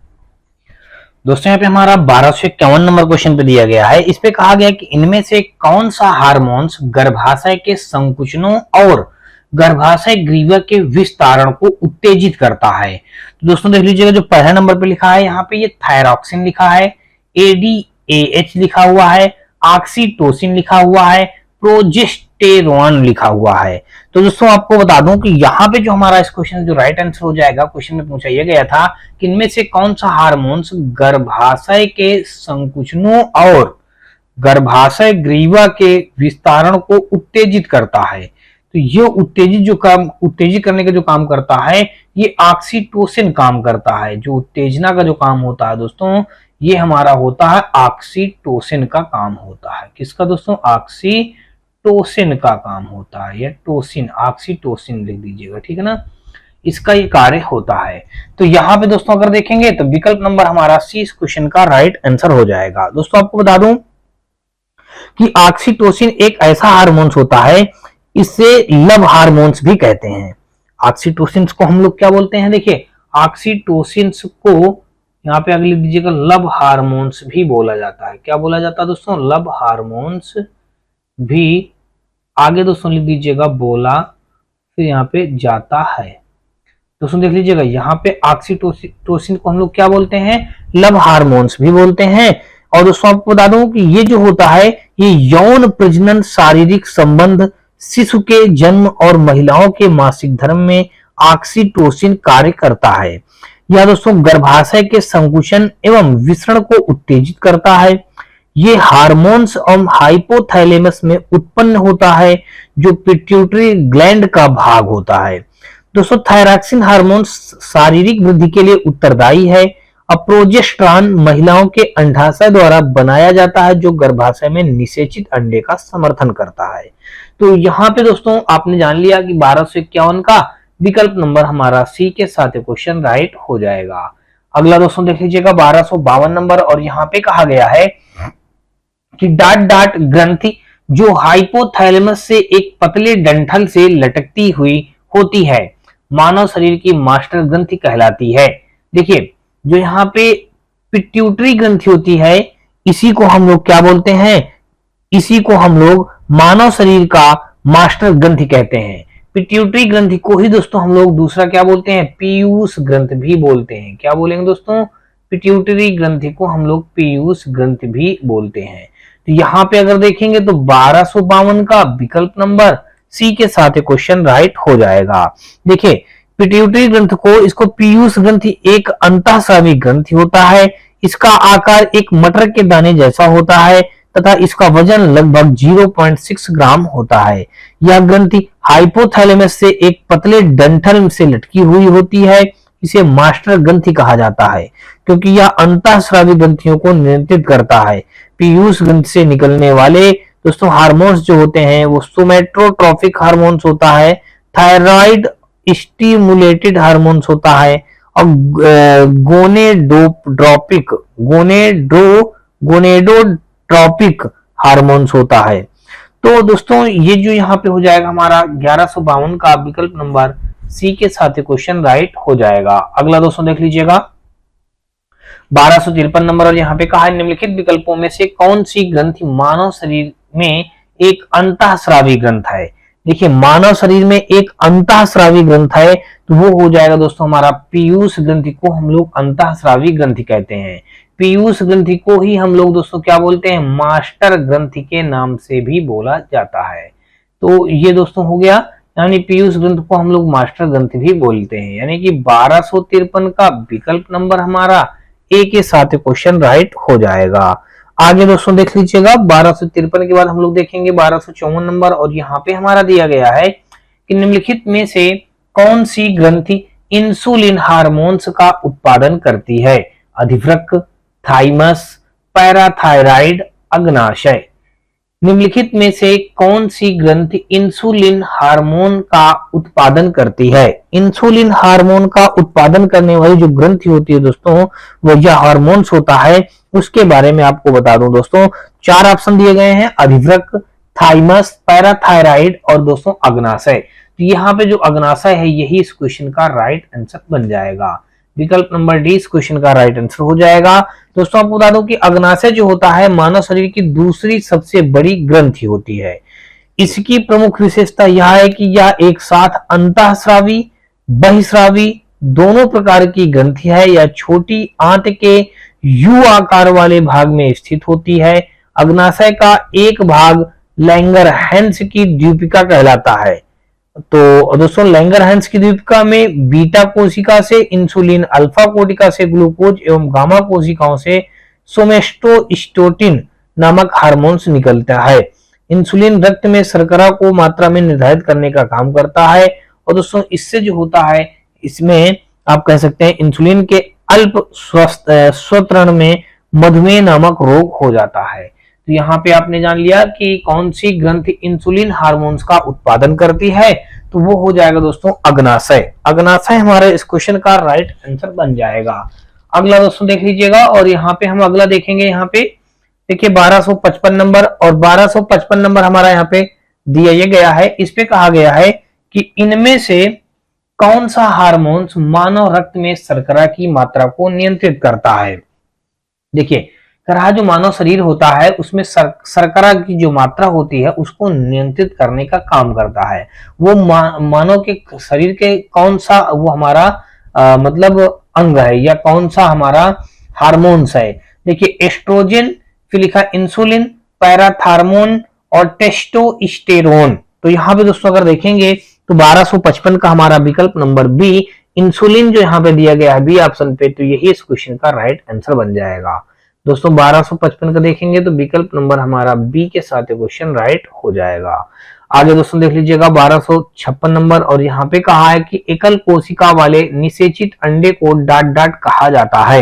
[SPEAKER 1] दोस्तों यहाँ पे हमारा 1251 नंबर क्वेश्चन पे दिया गया है। इस पे कहा गया कि इनमें से कौन सा हार्मोन्स गर्भाशय के संकुचनों और गर्भाशय ग्रीवा के विस्तारण को उत्तेजित करता है। तो दोस्तों देख लीजिएगा जो पहले नंबर पे लिखा है यहाँ पे ये थायरॉक्सिन लिखा है, ADAH लिखा हुआ है, ऑक्सीटोसिन लिखा हुआ है, प्रोजेस्टेरोन लिखा हुआ है। तो दोस्तों आपको बता दूं कि यहाँ पे जो हमारा इस क्वेश्चन जो राइट आंसर हो जाएगा, क्वेश्चन में पूछा यह गया था कि इनमें से कौन सा हार्मोन्स गर्भाशय के संकुचनों और गर्भाशय ग्रीवा के विस्तारण को उत्तेजित करता है। तो ये उत्तेजित करने का जो काम करता है ये ऑक्सीटोसिन काम करता है। जो उत्तेजना का जो काम होता है दोस्तों ये हमारा होता है ऑक्सीटोसिन का काम होता है। किसका दोस्तों? ऑक्सीटोसिन का काम होता है। या टोसिन, ऑक्सीटोसिन लिख दीजिएगा, ठीक है ना। इसका ये कार्य होता है। तो यहाँ पे दोस्तों अगर देखेंगे तो विकल्प नंबर हमारा सी इस क्वेश्चन का राइट आंसर हो जाएगा। दोस्तों आपको बता दूं कि ऑक्सीटोसिन एक ऐसा हार्मोन्स होता है, इसे लव हार्मोन्स भी कहते हैं। ऑक्सीटोसिन को हम लोग क्या बोलते हैं, देखिए ऑक्सीटोसिन को यहाँ पे अगले दीजिएगा लव हार्मोन्स भी बोला जाता है। क्या बोला जाता है दोस्तों, लव हार्मोन्स भी। आगे दोस्तों लिख दीजिएगा बोला, फिर यहाँ पे जाता है। दोस्तों देख लीजिएगा यहाँ पे ऑक्सीटोसिन को हम लोग क्या बोलते हैं, लव हार्मोन्स भी बोलते हैं। और दोस्तों आपको बता दूं कि ये जो होता है ये यौन प्रजनन शारीरिक संबंध, शिशु के जन्म और महिलाओं के मासिक धर्म में ऑक्सीटोसिन कार्य करता है। यह दोस्तों गर्भाशय के संकुचन एवं विसरण को उत्तेजित करता है। ये हार्मोन्स और हाइपोथैलेमस में उत्पन्न होता है जो पिट्यूटरी ग्लैंड का भाग होता है। दोस्तों थायरॉक्सिन हार्मोन शारीरिक वृद्धि के लिए उत्तरदायी है। प्रोजेस्टेरॉन महिलाओं के अंडाशय द्वारा बनाया जाता है जो गर्भाशय में निषेचित अंडे का समर्थन करता है। तो यहाँ पे दोस्तों आपने जान लिया कि 1251 का विकल्प नंबर हमारा सी के साथ क्वेश्चन राइट हो जाएगा। अगला दोस्तों देख लीजिएगा 1252 नंबर, और यहाँ पे कहा गया है कि डाट डाट ग्रंथि जो हाइपोथैलेमस से एक पतले डंठल से लटकती हुई होती है मानव शरीर की मास्टर ग्रंथि कहलाती है। देखिए जो यहाँ पे पिट्यूटरी ग्रंथि होती है इसी को हम लोग क्या बोलते हैं, इसी को हम लोग मानव शरीर का मास्टर ग्रंथि कहते हैं। पिट्यूटरी ग्रंथि को ही दोस्तों हम लोग दूसरा क्या बोलते हैं, पीयूष ग्रंथि भी बोलते हैं। क्या बोलेंगे दोस्तों, पिट्यूटरी ग्रंथि को हम लोग पीयूष ग्रंथि भी बोलते हैं। तो यहाँ पे अगर देखेंगे तो 1252 का विकल्प नंबर सी के साथ क्वेश्चन राइट हो जाएगा। देखिए पिट्यूटरी ग्रंथि को, इसको पीयूष ग्रंथि एक अंतःस्रावी ग्रंथि होता है। इसका आकार एक मटर के दाने जैसा होता है तथा इसका वजन लगभग 0.6 ग्राम होता है। यह ग्रंथि हाइपोथैलेमस से एक पतले डंठल से लटकी हुई होती है। इसे मास्टर ग्रंथि कहा जाता है क्योंकि यह अंतःस्रावी ग्रंथियों को नियंत्रित करता है। पीयूष ग्रंथि से निकलने वाले दोस्तों हार्मोन्स जो होते हैं वो सोमैटोट्रोपिक हार्मोन्स होता है, थायराइड स्टिमुलेटेड हार्मोन्स होता है और गोनेडोट्रोपिक हार्मोन्स होता है। तो दोस्तों ये जो यहाँ पे हो जाएगा हमारा 1152 का विकल्प नंबर सी के साथ क्वेश्चन राइट हो जाएगा। अगला दोस्तों देख लीजिएगा 1253 नंबर, और यहाँ पे कहा है निम्नलिखित विकल्पों में से कौन सी ग्रंथि मानव शरीर में एक अंतःस्रावी ग्रंथ है। देखिए मानव शरीर में एक अंतःस्रावी ग्रंथ है तो वो हो जाएगा दोस्तों हमारा पीयूष ग्रंथि को हम लोग अंतःस्रावी ग्रंथि कहते हैं। पीयूष ग्रंथि को ही हम लोग दोस्तों क्या बोलते हैं, मास्टर ग्रंथि के नाम से भी बोला जाता है। तो ये दोस्तों हो गया, यानी पीयूष ग्रंथि को हम लोग मास्टर ग्रंथि भी बोलते हैं। यानी कि 1253 का विकल्प नंबर हमारा ए के साथ क्वेश्चन राइट हो जाएगा। आगे दोस्तों देख लीजिएगा 1253 के बाद हम लोग देखेंगे 1254 नंबर, और यहाँ पे हमारा दिया गया है कि निम्नलिखित में से कौन सी ग्रंथि इंसुलिन हार्मोन्स का उत्पादन करती है। अधिवृक्क, थाइमस, पैराथायराइड, अग्नाशय। निम्नलिखित में से कौन सी ग्रंथि इंसुलिन हार्मोन का उत्पादन करती है। इंसुलिन हार्मोन का उत्पादन करने वाली जो ग्रंथि होती है दोस्तों वो यह हार्मोन्स होता है। उसके बारे में आपको बता दूं दोस्तों, 4 ऑप्शन दिए गए हैं, अधिवृक्क, थाइमस, पैराथायराइड और दोस्तों अग्नाशय। तो यहाँ पे जो अग्नाशय है यही इस क्वेश्चन का राइट आंसर बन जाएगा। विकल्प नंबर डी इस क्वेश्चन का राइट आंसर हो जाएगा। दोस्तों आपको बता दूं कि अग्नाशय जो होता है मानव शरीर की दूसरी सबसे बड़ी ग्रंथि होती है। इसकी प्रमुख विशेषता यह है कि यह एक साथ अंतःस्रावी, बहिस्रावी दोनों प्रकार की ग्रंथि है। यह छोटी आंत के यू आकार वाले भाग में स्थित होती है। अग्नाशय का एक भाग लैंगरहैंस की द्वीपिका कहलाता है। तो दोस्तों लैंगरहैंस की द्वीपिका में बीटा कोशिका से इंसुलिन, अल्फा कोशिका से ग्लूकोज एवं गामा कोशिकाओं से सोमेटोस्टेटिन नामक हार्मोन्स निकलता है। इंसुलिन रक्त में शर्करा को मात्रा में निर्धारित करने का काम करता है। और दोस्तों इससे जो होता है इसमें आप कह सकते हैं इंसुलिन के अल्प स्वतरण में मधुमेह नामक रोग हो जाता है। तो यहाँ पे आपने जान लिया कि कौन सी ग्रंथि इंसुलिन हार्मोन्स का उत्पादन करती है, तो वो हो जाएगा दोस्तों अग्नाशय। अग्नाशय हमारे इस क्वेश्चन का राइट आंसर बन जाएगा। अगला दोस्तों देख लीजिएगा, और यहाँ पे हम अगला देखेंगे। यहाँ पे देखिए 1255 नंबर, और 1255 नंबर हमारा यहाँ पे दिया ये गया है। इस पे कहा गया है कि इनमें से कौन सा हार्मोन्स मानव रक्त में शर्करा की मात्रा को नियंत्रित करता है। देखिए करहा जो मानव शरीर होता है उसमें शर्करा की जो मात्रा होती है उसको नियंत्रित करने का काम करता है। वो मानव के शरीर के कौन सा वो हमारा मतलब अंग है, या कौन सा हमारा हार्मोन्स है। देखिए एस्ट्रोजन, फिर लिखा इंसुलिन, पैराथार्मोन और टेस्टोस्टेरोन। तो यहाँ पे दोस्तों अगर देखेंगे तो 1255 का हमारा विकल्प नंबर बी इंसुलिन जो यहाँ पे दिया गया है बी ऑप्शन पे, तो यही इस क्वेश्चन का राइट आंसर बन जाएगा। दोस्तों 1255 का देखेंगे तो विकल्प नंबर हमारा बी के साथ क्वेश्चन राइट हो जाएगा। आगे दोस्तों देख लीजिएगा 1256 नंबर, और यहाँ पे कहा है कि एकल कोशिका वाले निषेचित अंडे को डाट डाट कहा जाता है।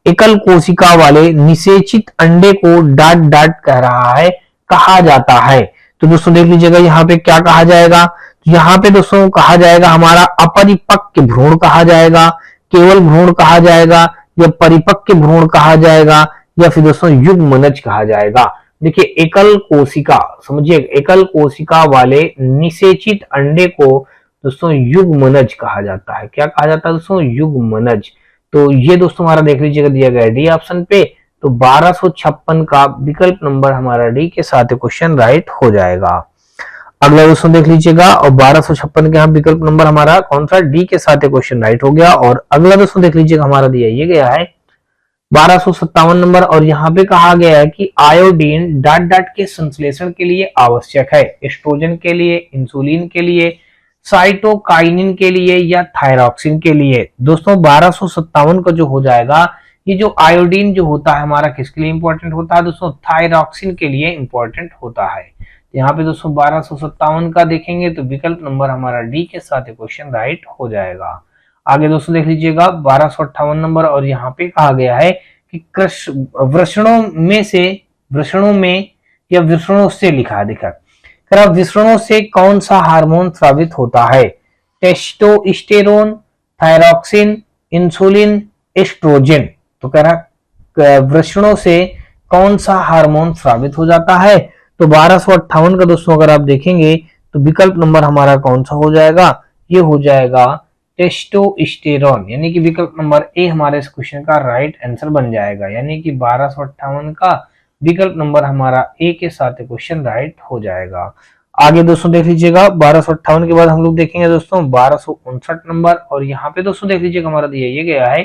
[SPEAKER 1] एकल कोशिका वाले निषेचित अंडे को डाट डाट कह रहा है, कहा जाता है। तो दोस्तों देख लीजिएगा यहाँ पे क्या कहा जाएगा। यहाँ पे दोस्तों कहा जाएगा हमारा अपरिपक्व भ्रूण कहा जाएगा, केवल भ्रूण कहा जाएगा, या परिपक्व भ्रूण कहा जाएगा, या फिर दोस्तों युग्मनज कहा जाएगा। देखिए एकल कोशिका, समझिए एकल कोशिका वाले निषेचित अंडे को दोस्तों युग्मनज कहा जाता है। क्या कहा जाता है दोस्तों? युग्मनज। तो ये दोस्तों हमारा देख लीजिएगा दिया गया डी ऑप्शन पे। तो 1256 का विकल्प नंबर हमारा डी के साथ क्वेश्चन राइट हो जाएगा। अगला दोस्तों देख लीजिएगा, और 1256 के यहाँ विकल्प नंबर हमारा कौन सा? डी के साथ क्वेश्चन राइट हो गया। और अगला दोस्तों देख लीजिएगा हमारा दिया ये गया है 1257 नंबर, और यहाँ पे कहा गया है कि आयोडीन डाट डाट के संश्लेषण के लिए आवश्यक है। एस्ट्रोजन के लिए, इंसुलिन के लिए, साइटोकाइनिन के लिए, या थायरॉक्सिन के लिए। दोस्तों 1257 का जो हो जाएगा, ये जो आयोडीन जो होता है हमारा किसके लिए इंपॉर्टेंट होता है दोस्तों? थायरॉक्सिन के लिए इंपॉर्टेंट होता है। यहाँ पे दोस्तों 1257 का देखेंगे तो विकल्प नंबर हमारा डी के साथ क्वेश्चन राइट हो जाएगा। आगे दोस्तों देख लीजिएगा 1258 नंबर, और यहाँ पे कहा गया है कि वृषणों में या वृषणों से लिखा है, देखा वृषणों से कौन सा हार्मोन स्रावित होता है? Testosterone, thyroxine, insulin, oestrogen. तो कह रहा वृषणों से कौन सा हार्मोन स्रावित हो जाता है? तो 1258 का दोस्तों अगर आप देखेंगे तो विकल्प नंबर हमारा कौन सा हो जाएगा? ये हो जाएगा टेस्टोस्टेरोन, यानी कि विकल्प नंबर ए हमारे इस क्वेश्चन का राइट आंसर बन जाएगा। यानी कि 1258 का विकल्प नंबर हमारा ए के साथ क्वेश्चन राइट हो जाएगा। आगे दोस्तों देख लीजिएगा 1258 के बाद हम लोग देखेंगे दोस्तों 1259 नंबर, और यहाँ पे दोस्तों देख लीजिएगा हमारा दिया ये गया है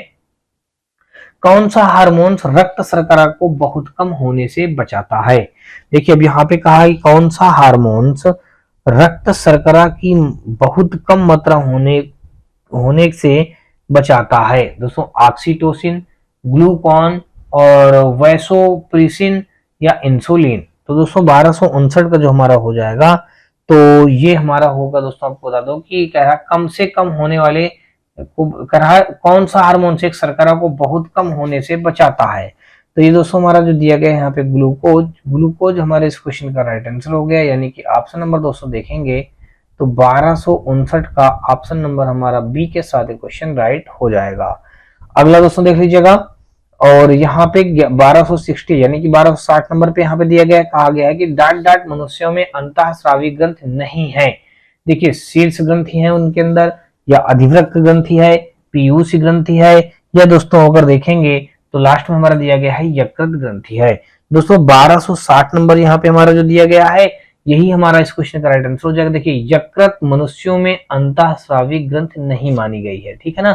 [SPEAKER 1] कौन सा हार्मोन्स रक्त शर्करा को बहुत कम होने से बचाता है। देखिए अब यहाँ पे कहा है कौन सा हार्मोन्स रक्त शर्करा की बहुत कम मात्रा होने से बचाता है। दोस्तों ऑक्सीटोसिन, ग्लूकान और वैसोप्रेसिन या इंसुलिन। तो दोस्तों 1259 का जो हमारा हो जाएगा तो ये हमारा होगा दोस्तों, आपको बता दो कि कह रहा कम से कम होने वाले कह रहा कौन सा हार्मोन से शर्करा को बहुत कम होने से बचाता है। तो ये दोस्तों हमारा जो दिया गया है यहाँ पे ग्लूकोज हमारे इस क्वेश्चन का राइट आंसर हो गया। यानी कि ऑप्शन नंबर दोस्तों देखेंगे तो 1259 का ऑप्शन नंबर हमारा बी के साथ क्वेश्चन राइट हो जाएगा। अगला दोस्तों देख लीजिएगा, और यहाँ पे 1260 यानी कि 1260 नंबर पे यहाँ पे दिया गया कहा गया है कि डाट डाट मनुष्यों में अंतःस्रावी ग्रंथ नहीं है। देखिए शीर्ष ग्रंथि है उनके अंदर, या अधिवृक्क ग्रंथि है, पीयूष ग्रंथि है, या दोस्तों अगर देखेंगे तो लास्ट में हमारा दिया गया है यकृत ग्रंथि है। दोस्तों 1260 नंबर यहाँ पे हमारा जो दिया गया है यही हमारा इस क्वेश्चन का राइट आंसर हो जाएगा। देखिए यकृत मनुष्यों में अंतःस्रावी ग्रंथ नहीं मानी गई है, ठीक है ना।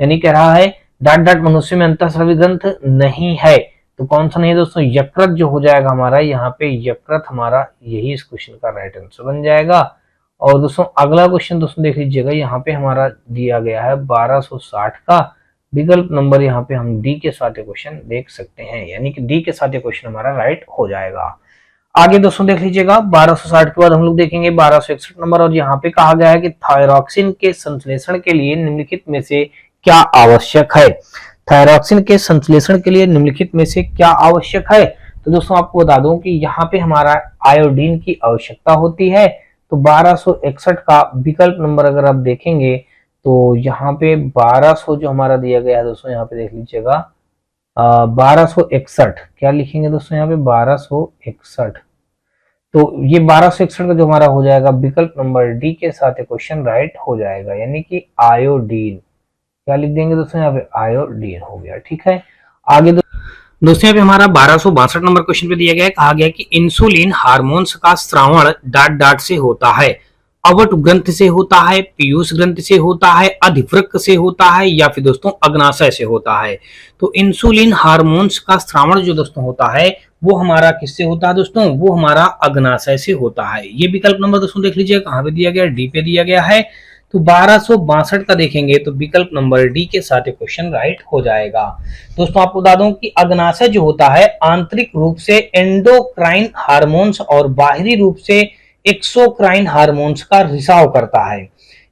[SPEAKER 1] यानी कह रहा है डाट डाट मनुष्य में अंतःस्रावी ग्रंथ नहीं है, तो कौन सा नहीं है दोस्तों? यकृत जो हो जाएगा हमारा यहाँ पे, यकृत हमारा यही इस क्वेश्चन का राइट आंसर बन जाएगा। और दोस्तों अगला क्वेश्चन दोस्तों देख लीजिएगा, यहाँ पे हमारा दिया गया है 1260 का विकल्प नंबर, यहाँ पे हम डी के साथ क्वेश्चन देख सकते हैं। यानी कि डी के साथ क्वेश्चन हमारा राइट हो जाएगा। आगे दोस्तों देख लीजिएगा 1260 के बाद हम लोग देखेंगे 1261 नंबर, और यहाँ पे कहा गया है कि थायरॉक्सिन के संश्लेषण के लिए निम्नलिखित में से क्या आवश्यक है? थायरॉक्सिन के संश्लेषण के लिए निम्नलिखित में से क्या आवश्यक है? तो दोस्तों आपको बता दूं कि यहाँ पे हमारा आयोडीन की आवश्यकता होती है। तो 1261 का विकल्प नंबर अगर आप देखेंगे तो यहाँ पे 1200 जो हमारा दिया गया है दोस्तों, यहाँ पे देख लीजिएगा 1261 क्या लिखेंगे दोस्तों यहाँ पे 1261। तो ये 1261 का जो हमारा हो जाएगा विकल्प नंबर डी के साथ क्वेश्चन राइट हो जाएगा, यानी कि आयोडीन। क्या लिख देंगे दोस्तों यहाँ पे आयोडीन हो गया। ठीक है, आगे दोस्तों यहाँ पे हमारा 1262 नंबर क्वेश्चन पे दिया गया है, कहा गया कि इंसुलिन हार्मोन्स का स्रावण डाट डाट से होता है, अवट ग्रंथ से होता है, पीयूष ग्रंथ से होता है, अधिवृक्क से होता है, या फिर दोस्तों अग्नाशय से होता है। तो इंसुलिन हार्मोन्स का स्रावण जो दोस्तों होता है वो हमारा किससे होता है दोस्तों, वो हमारा अग्नाशय से होता है। ये विकल्प नंबर दोस्तों देख लीजिए कहां पे दिया गया है, डी पे दिया गया है। तो 1262 का देखेंगे तो विकल्प नंबर डी के साथ क्वेश्चन राइट हो जाएगा। दोस्तों आपको बता दूं कि अग्नाशय जो होता है आंतरिक रूप से एंडोक्राइन हार्मोन्स और बाहरी रूप से एक्सोक्राइन हार्मोन्स का रिसाव करता है।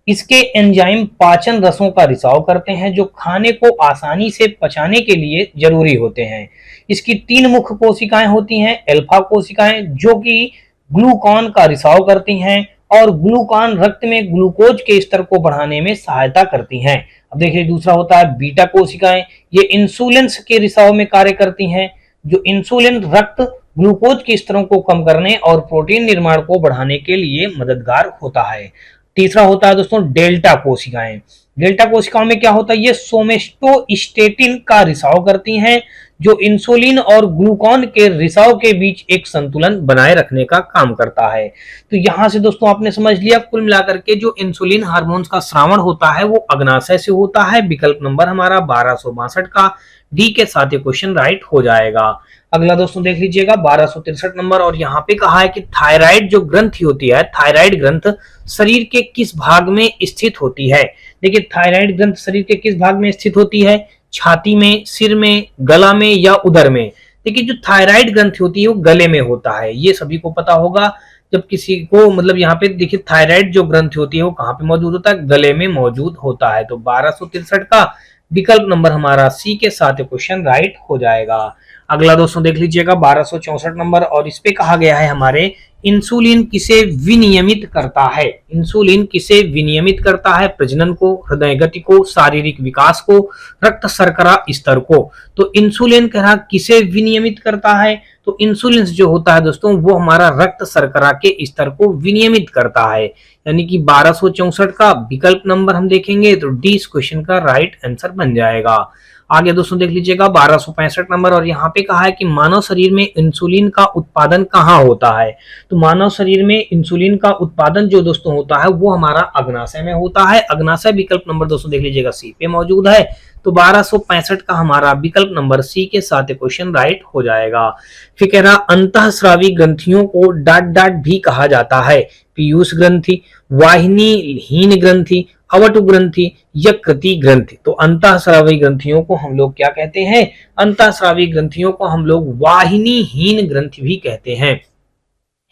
[SPEAKER 1] इसके एंजाइम पाचन रसों का रिसाव करते हैं जो खाने को आसानी से पचाने के लिए जरूरी होते हैं। इसकी 3 मुख्य कोशिकाएं होती हैं, अल्फा कोशिकाएं जो कि ग्लूकान का रिसाव करती हैं और ग्लूकान रक्त में ग्लूकोज के स्तर को बढ़ाने में सहायता करती हैं। अब देखिए दूसरा होता है बीटा कोशिकाएं, ये इंसुलिन के रिसाव में कार्य करती हैं। जो इंसुलिन रक्त ग्लूकोज के स्तरों को कम करने और प्रोटीन निर्माण को बढ़ाने के लिए मददगार होता है। तीसरा होता है दोस्तों डेल्टा कोशिकाएं। डेल्टा कोशिकाओं में क्या होता है, ये सोमेस्टोस्टेटिन का रिसाव करती हैं जो इंसुलिन और ग्लूकान के रिसाव के बीच एक संतुलन बनाए रखने का काम करता है। तो यहां से दोस्तों आपने समझ लिया कुल मिलाकर के जो इंसुलिन हार्मोन्स का स्रावण होता है वो अग्नाशय से होता है। विकल्प नंबर हमारा 1262 का डी के साथ ये क्वेश्चन राइट हो जाएगा। अगला दोस्तों देख लीजिएगा 1263 नंबर, और यहाँ पे कहा है कि थायराइड जो ग्रंथि होती है, थायराइड ग्रंथ शरीर के किस भाग में स्थित होती है। देखिए थायराइड ग्रंथ शरीर के किस भाग में स्थित होती है, छाती में, सिर में, गला में या उदर में। देखिए जो थायराइड ग्रंथि होती है वो गले में होता है, ये सभी को पता होगा। जब किसी को मतलब यहाँ पे देखिए थायराइड जो ग्रंथि होती है वो कहाँ पे मौजूद होता है, गले में मौजूद होता है। तो 1263 का विकल्प नंबर हमारा सी के साथ क्वेश्चन राइट हो जाएगा। अगला दोस्तों देख लीजिएगा 1264 नंबर, और इस पे कहा गया है हमारे इंसुलिन किसे विनियमित करता है। इंसुलिन किसे विनियमित करता है, प्रजनन को, हृदय गति को, शारीरिक विकास को, रक्त शर्करा स्तर को। तो इंसुलिन कह रहा किसे विनियमित करता है, तो इंसुलिन जो होता है दोस्तों वो हमारा रक्त शर्करा के स्तर को विनियमित करता है, यानी कि 1264 का विकल्प नंबर हम देखेंगे तो डी इस क्वेश्चन का राइट आंसर बन जाएगा। आगे दोस्तों देख लीजिएगा 1265 नंबर, और यहाँ पे कहा है कि मानव शरीर में इंसुलिन का उत्पादन कहाँ होता है। तो मानव शरीर में इंसुलिन का उत्पादन जो दोस्तों होता है वो हमारा अग्नाशय में होता है। अग्नाशय विकल्प नंबर दोस्तों देख लीजिएगा सी पे मौजूद है। तो 1265 का हमारा विकल्प नंबर सी के साथ क्वेश्चन राइट हो जाएगा। फिर कह रहा अंतःस्रावी ग्रंथियों को डाट डाट भी कहा जाता है, पीयूष ग्रंथि, वाहिनीहीन ग्रंथि, अवटु ग्रंथि, यकृति ग्रंथि। तो अंतःस्रावी ग्रंथियों को हम लोग क्या कहते हैं, अंतःस्रावी ग्रंथियों को हम लोग वाहिनीहीन ग्रंथि भी कहते हैं।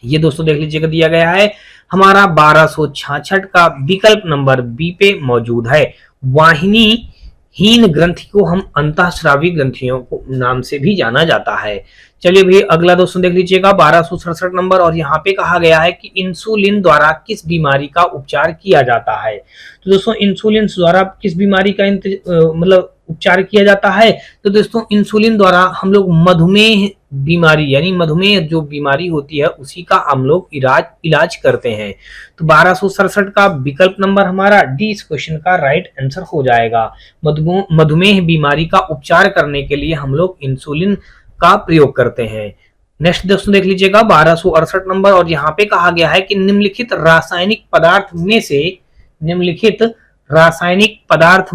[SPEAKER 1] ये दोस्तों देख लीजिएगा दिया गया है हमारा 1266 का विकल्प नंबर बी पे मौजूद है। वाहिनीहीन ग्रंथि को हम अंतःस्रावी ग्रंथियों को नाम से भी जाना जाता है। चलिए भी अगला दोस्तों देख लीजिएगा 1267 नंबर, और यहाँ पे कहा गया है कि इंसुलिन द्वारा किस बीमारी का उपचार किया जाता है। तो दोस्तों इंसुलिन द्वारा किस बीमारी का मतलब उपचार किया जाता है, तो दोस्तों इंसुलिन द्वारा हम लोग मधुमेह बीमारी यानी मधुमेह जो बीमारी होती है उसी का हम लोग इलाज करते हैं। तो 1267 का विकल्प नंबर हमारा डी इस क्वेश्चन का राइट आंसर हो जाएगा। मधुमेह बीमारी का उपचार करने के लिए हम लोग इंसुलिन का प्रयोग करते हैं। नेक्स्ट दोस्तों देख लीजिएगा 1268 नंबर, और यहाँ पे कहा गया है कि निम्नलिखित रासायनिक पदार्थ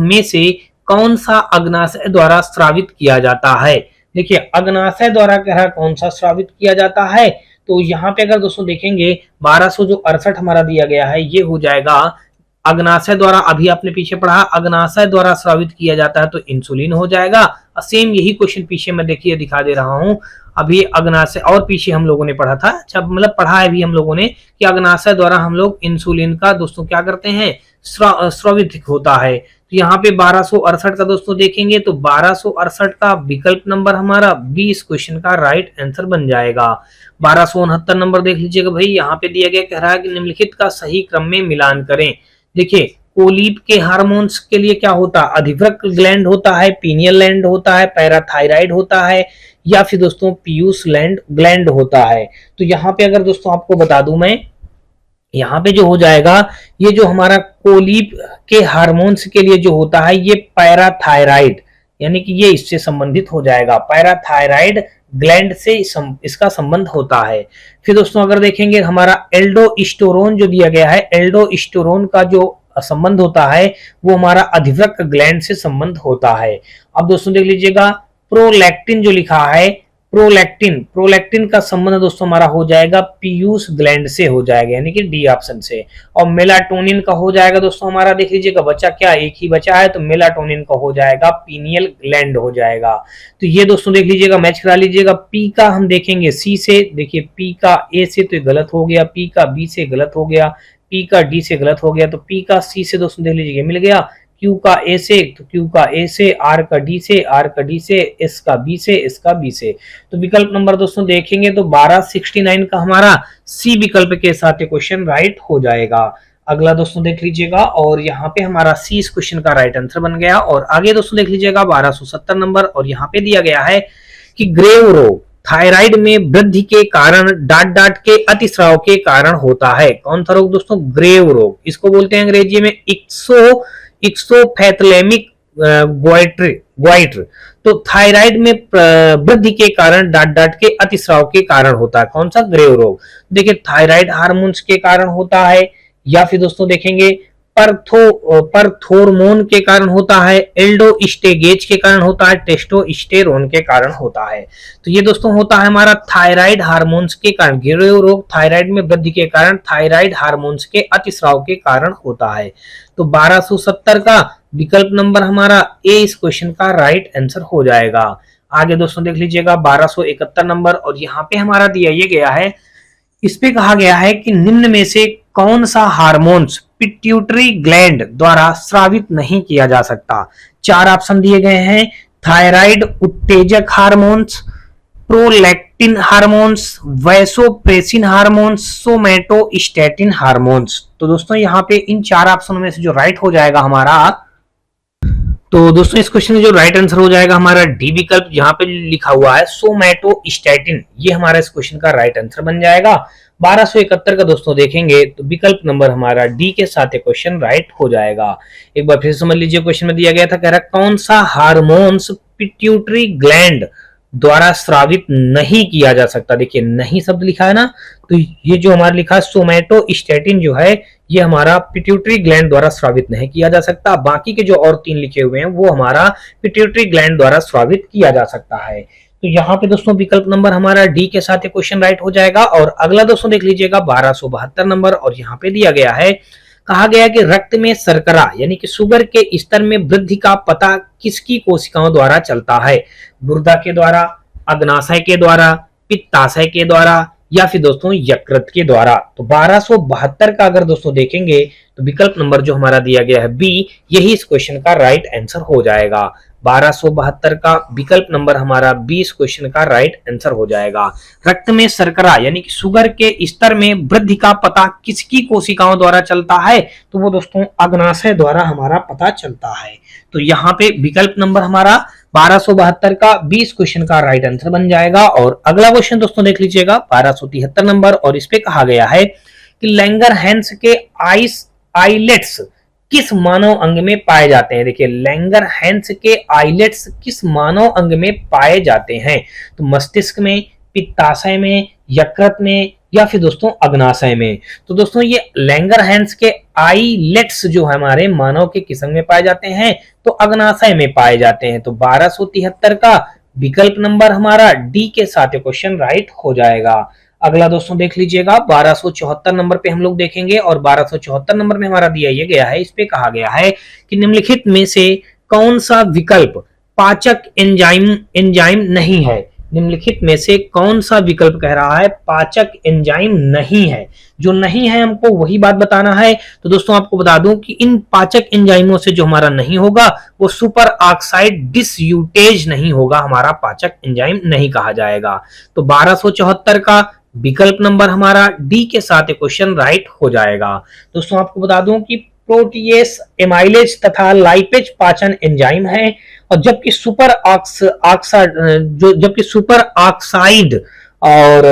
[SPEAKER 1] में से कौन सा अग्नाशय द्वारा स्रावित किया जाता है। देखिए अग्नाशय द्वारा कह रहा कौन सा स्रावित किया जाता है, तो यहाँ पे अगर दोस्तों देखेंगे 1268 हमारा दिया गया है, ये हो जाएगा अग्नाशय द्वारा। अभी आपने पीछे पढ़ा अग्नाशय द्वारा स्रावित किया जाता है तो इंसुलिन हो जाएगा। सेम यही क्वेश्चन पीछे मैं देखिए दिखा दे रहा हूं। अभी अग्नाशय और पीछे हम लोगों ने पढ़ा था, अच्छा मतलब पढ़ा है भी हम लोगों ने कि अग्नाशय द्वारा हम लोग इंसुलिन का दोस्तों क्या करते हैं, स्रावित होता है। तो यहाँ पे 1268 का दोस्तों देखेंगे तो 1268 का विकल्प नंबर हमारा बी इस क्वेश्चन का राइट आंसर बन जाएगा। 1269 नंबर देख लीजिएगा भाई, यहाँ पे दिया गया, कह रहा है कि निम्नलिखित का सही क्रम में मिलान करें। देखिए कोलीप के हार्मोन्स के लिए क्या होता है, अधिवृक्क ग्लैंड होता है, पीनियल ग्लैंड होता है, पैराथायराइड होता है, या फिर दोस्तों पीयूष ग्लैंड होता है। तो यहाँ पे अगर दोस्तों आपको बता दूं मैं, यहाँ पे जो हो जाएगा, ये जो हमारा कोलीप के हार्मोन्स के लिए जो होता है ये पैराथायराइड, यानी कि ये इससे संबंधित हो जाएगा, पैराथायराइड ग्लैंड से इसका संबंध होता है। फिर दोस्तों अगर देखेंगे हमारा एल्डोस्टेरोन जो दिया गया है, एल्डोस्टेरोन का जो संबंध होता है वो हमारा अधिवृक्क ग्लैंड से संबंध होता है। अब दोस्तों देख लीजिएगा प्रोलैक्टिन जो लिखा है, प्रोलैक्टिन का संबंध दोस्तों हमारा हो जाएगा पीयूष ग्लैंड से हो जाएगा, यानी कि डी ऑप्शन से। और मेलाटोनिन का हो जाएगा दोस्तों हमारा, देख लीजिएगा बचा क्या, एक ही बचा है, तो मेलाटोनिन का हो जाएगा पीनियल ग्लैंड हो जाएगा। तो ये दोस्तों देख लीजिएगा, मैच करा लीजिएगा। पी का हम देखेंगे सी से, देखिए पी का ए से तो गलत हो गया, पी का बी से गलत हो गया, पी का डी से गलत हो गया, तो पी का सी से दोस्तों देख लीजिए मिल गया, क्यू का ए से तो क्यू का ए से, आर का डी से, आर का डी से, एस का बी से, एस का बी से। तो विकल्प नंबर दोस्तों देखेंगे तो 1269 का हमारा सी विकल्प के साथ क्वेश्चन राइट हो जाएगा। अगला दोस्तों देख लीजिएगा, और यहाँ पे हमारा सी इस क्वेश्चन का राइट आंसर बन गया। और आगे दोस्तों देख लीजिएगा 1270 नंबर, और यहाँ पे दिया गया है कि ग्रेव रोग थायराइड में वृद्धि के कारण डाट के अतिस्राव के कारण होता है। कौन सा रोग दोस्तों, ग्रेव रोग, इसको बोलते हैं अंग्रेजी में इक्सोफैथलेमिक ग्वाइटर। तो थायराइड में वृद्धि के कारण डाट के अतिस्राव के कारण होता है। कौन सा, ग्रेव रोग। देखिए थायराइड हार्मोन्स के कारण होता है, या फिर दोस्तों देखेंगे परथोर्मोन के कारण होता है, एल्डोस्टेगेज के कारण होता है, टेस्टोस्टेरोन के कारण होता है। तो ये दोस्तों होता है हमारा थायराइड हार्मोन्स के कारण। ग्रेव रोग थायराइड में वृद्धि के कारण थायराइड हार्मोन्स के अतिस्राव के कारण होता है। तो 1270 का विकल्प नंबर हमारा ए इस क्वेश्चन का राइट आंसर हो जाएगा। आगे दोस्तों देख लीजिएगा 1271 नंबर, और यहाँ पे हमारा दिया ये गया है, इस पे कहा गया है कि निम्न में से कौन सा हार्मोन्स पिट्यूटरी ग्लैंड द्वारा स्रावित नहीं किया जा सकता। चार ऑप्शन दिए गए हैं, थायराइड उत्तेजक hormones, prolactin hormones, vasopressin hormones, somatostatin hormones. तो दोस्तों यहाँ पे इन चार ऑप्शनों में से जो राइट हो जाएगा हमारा, तो दोस्तों इस क्वेश्चन में जो राइट आंसर हो जाएगा हमारा डी विकल्प, जहां पे लिखा हुआ है सोमैटोस्टैटिन, ये हमारा इस क्वेश्चन का राइट आंसर बन जाएगा। 1271 का दोस्तों देखेंगे तो विकल्प नंबर हमारा डी के साथ क्वेश्चन राइट हो जाएगा। एक बार फिर समझ लीजिए, क्वेश्चन में दिया गया था, कह रहा कौन सा हार्मोन्स पिट्यूटरी ग्लैंड द्वारा स्रावित नहीं किया जा सकता। देखिए नहीं शब्द लिखा है ना, तो ये जो हमारा लिखा है सोमैटोस्टैटिन जो है ये हमारा पिट्यूटरी ग्लैंड द्वारा स्रावित नहीं किया जा सकता। बाकी के जो और तीन लिखे हुए हैं वो हमारा पिट्यूटरी ग्लैंड द्वारा स्रावित किया जा सकता है। तो यहाँ पे दोस्तों विकल्प नंबर हमारा डी के साथ क्वेश्चन राइट हो जाएगा। और अगला दोस्तों देख लीजिएगा 1272 नंबर, और यहाँ पे दिया गया है, कहा गया कि रक्त में शर्करा यानी कि शुगर के स्तर में वृद्धि का पता किसकी कोशिकाओं द्वारा चलता है। गुर्दा के द्वारा, अग्नाशय के द्वारा, पित्ताशय के द्वारा, या फिर दोस्तों यकृत के द्वारा। तो 1272 का अगर दोस्तों देखेंगे तो विकल्प नंबर जो हमारा दिया गया है बी, यही इस क्वेश्चन का राइट आंसर हो जाएगा। 1272 का विकल्प नंबर हमारा 20 क्वेश्चन का राइट आंसर हो जाएगा। रक्त में शर्करा यानी कि शुगर के स्तर में वृद्धि का पता किसकी कोशिकाओं द्वारा चलता है, तो वो दोस्तों अग्नाशय द्वारा हमारा पता चलता है। तो यहाँ पे विकल्प नंबर हमारा 1272 का 20 क्वेश्चन का राइट आंसर बन जाएगा। और अगला क्वेश्चन दोस्तों देख लीजिएगा 1273 नंबर, और इस पे कहा गया है कि लैंगरहैंस के आइलेट्स किस मानव अंग में पाए जाते हैं। देखिए लैंगरहैंस के आइलेट्स किस मानव अंग में पाए जाते हैं, तो मस्तिष्क में, पित्ताशय में, यकृत में, या फिर दोस्तों अग्नाशय में। तो दोस्तों ये लैंगरहैंस के आइलेट्स जो है हमारे मानव के किस अंग में पाए जाते हैं, तो अग्नाशय में पाए जाते हैं। तो 1273 का विकल्प नंबर हमारा डी के साथ क्वेश्चन राइट हो जाएगा। अगला दोस्तों देख लीजिएगा 1274 नंबर पे हम लोग देखेंगे, और 1274 नंबर में हमारा दिया ये गया है, इस पे कहा गया है कि निम्नलिखित में से कौन सा विकल्प पाचक एंजाइम नहीं है। निम्नलिखित में से कौन सा विकल्प कह रहा है पाचक एंजाइम नहीं है? जो नहीं है हमको वही बात बताना है। तो दोस्तों आपको बता दूं कि इन पाचक एंजाइमों से जो हमारा नहीं होगा वो सुपर ऑक्साइड डिसयूटेज नहीं होगा, हमारा पाचक एंजाइम नहीं कहा जाएगा। तो 1274 का विकल्प नंबर हमारा डी के साथ क्वेश्चन राइट हो जाएगा। दोस्तों आपको बता दूं कि प्रोटीएस, एमाइलेज तथा लाइपेज पाचन एंजाइम है, और जबकि सुपर ऑक्साइड और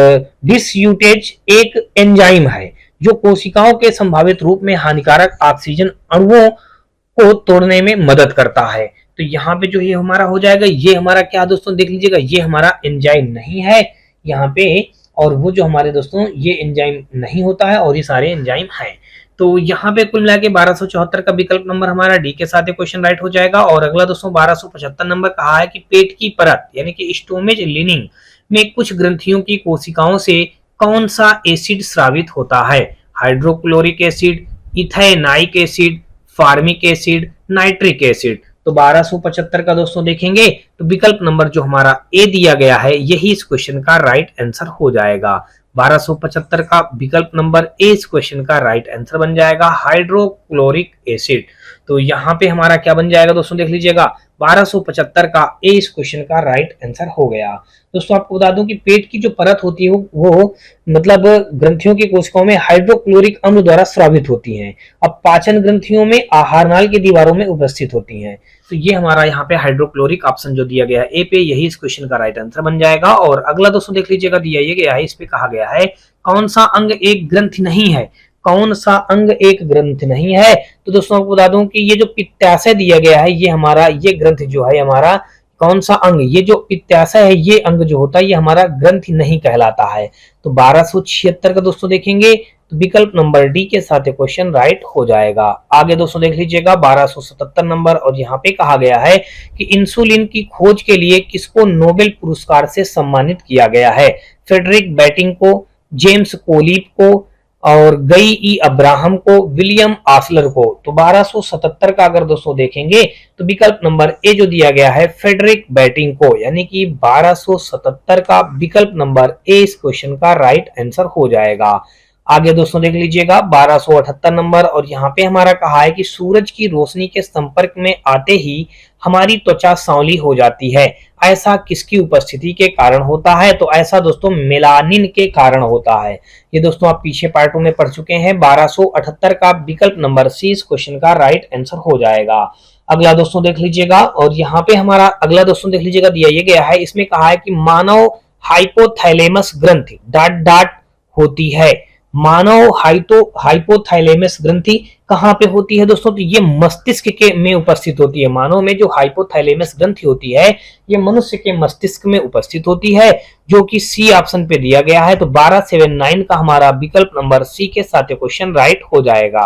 [SPEAKER 1] डिसयूटेज एक एंजाइम है जो कोशिकाओं के संभावित रूप में हानिकारक ऑक्सीजन अणुओं को तोड़ने में मदद करता है। तो यहाँ पे जो ये हमारा हो जाएगा, ये हमारा क्या दोस्तों देख लीजिएगा, ये हमारा एंजाइम नहीं है यहाँ पे, और वो जो हमारे दोस्तों ये एंजाइम नहीं होता है, और ये सारे एंजाइम हैं। तो यहाँ पे कुल मिला के 1274 का विकल्प नंबर हमारा डी के साथ क्वेश्चन राइट हो जाएगा। और अगला दोस्तों 1275 नंबर कहा है कि पेट की परत यानी कि स्टोमेज लिनिंग में कुछ ग्रंथियों की कोशिकाओं से कौन सा एसिड स्रावित होता है? Hydrochloric acid, ethanoic acid, formic acid, nitric acid. तो 1275 का दोस्तों देखेंगे तो विकल्प नंबर जो हमारा ए दिया गया है यही इस क्वेश्चन का राइट आंसर हो जाएगा। 1275 का विकल्प नंबर ए इस क्वेश्चन का राइट आंसर बन जाएगा, हाइड्रोक्लोरिक एसिड। तो यहाँ पे हमारा क्या बन जाएगा दोस्तों देख लीजिएगा, 1275 का ए इस क्वेश्चन का राइट आंसर हो गया। दोस्तों आपको बता दूं कि पेट की जो परत होती है वो मतलब ग्रंथियों की कोशिकाओं में हाइड्रोक्लोरिक अम्ल द्वारा स्रावित होती हैं। अब पाचन ग्रंथियों में आहार नाल की दीवारों में उपस्थित होती हैं। तो ये हमारा यहाँ पे हाइड्रोक्लोरिक ऑप्शन जो दिया गया है ए पे, यही इस क्वेश्चन का राइट आंसर बन जाएगा। और अगला दोस्तों देख लीजिएगा, दिया ये गया है, इस पे कहा गया है कौन सा अंग एक ग्रंथि नहीं है? कौन सा अंग एक ग्रंथ नहीं है? तो दोस्तों आपको बता दूं कि ये जो पित्ताशय दिया गया है, ये हमारा ये ग्रंथ जो है हमारा कौन सा अंग, ये जो पित्ताशय है ये अंग जो होता है ये हमारा ग्रंथ नहीं कहलाता है। तो 1276 का दोस्तों देखेंगे तो विकल्प नंबर डी के साथ क्वेश्चन राइट हो जाएगा। आगे दोस्तों देख लीजिएगा 1277 नंबर, और यहाँ पे कहा गया है कि इंसुलिन की खोज के लिए किसको नोबेल पुरस्कार से सम्मानित किया गया है? फ्रेडरिक बैटिंग को, जेम्स कोलीप को, और गई ई अब्राहम को, विलियम आसलर को। तो 1277 का अगर दोस्तों देखेंगे तो विकल्प नंबर ए जो दिया गया है फ्रेडरिक बैटिंग को, यानी कि 1277 का विकल्प नंबर ए इस क्वेश्चन का राइट आंसर हो जाएगा। आगे दोस्तों देख लीजिएगा 1278 नंबर, और यहाँ पे हमारा कहा है कि सूरज की रोशनी के संपर्क में आते ही हमारी त्वचा सांवली हो जाती है, ऐसा किसकी उपस्थिति के कारण होता है? तो ऐसा दोस्तों मेलानिन के कारण होता है। ये दोस्तों आप पीछे पार्टों में पढ़ चुके हैं। 1278 का विकल्प नंबर सी इस क्वेश्चन का राइट आंसर हो जाएगा। अगला दोस्तों देख लीजिएगा, और यहाँ पे हमारा अगला दोस्तों देख लीजिएगा, दिया ये गया है, इसमें कहा है कि मानव हाइपोथैलेमस ग्रंथि डॉट डॉट होती है। मानव हाइपोथैलेमस ग्रंथि कहाँ पे होती है दोस्तों? तो ये मस्तिष्क के में उपस्थित होती है। मानव में जो हाइपोथैलेमस ग्रंथि होती है ये मनुष्य के मस्तिष्क में उपस्थित होती है, जो कि सी ऑप्शन पे दिया गया है। तो 1279 का हमारा विकल्प नंबर सी के साथ क्वेश्चन राइट हो जाएगा।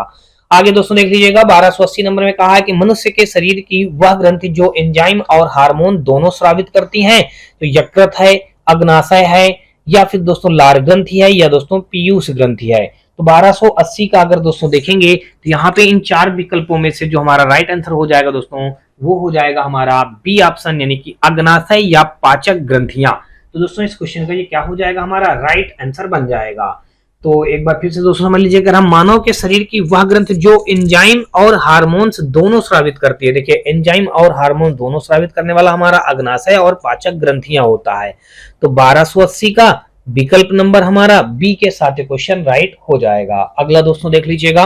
[SPEAKER 1] आगे दोस्तों देख लीजिएगा 1280 नंबर में कहा है कि मनुष्य के शरीर की वह ग्रंथि जो एंजाइम और हार्मोन दोनों स्रावित करती हैं, तो यकृत है, अग्नाशय है, या फिर दोस्तों लार ग्रंथि है, या दोस्तों पीयूष ग्रंथि है। तो 1280 का अगर दोस्तों देखेंगे तो यहाँ पे इन चार विकल्पों में से जो हमारा राइट आंसर हो जाएगा दोस्तों वो हो जाएगा हमारा बी ऑप्शन, यानी कि अग्नाशय या पाचक ग्रंथियां। तो दोस्तों इस क्वेश्चन का ये क्या हो जाएगा, हमारा राइट आंसर बन जाएगा। तो एक बार फिर से दोस्तों समझ लीजिए, अगर हम मानव के शरीर की वह ग्रंथ जो एंजाइम और हार्मोन्स दोनों स्रावित करती है, देखिए एंजाइम और हार्मोन दोनों स्रावित करने वाला हमारा अग्नाशय और पाचक ग्रंथियां होता है। तो 1280 का विकल्प नंबर हमारा बी के साथ क्वेश्चन राइट हो जाएगा। अगला दोस्तों देख लीजिएगा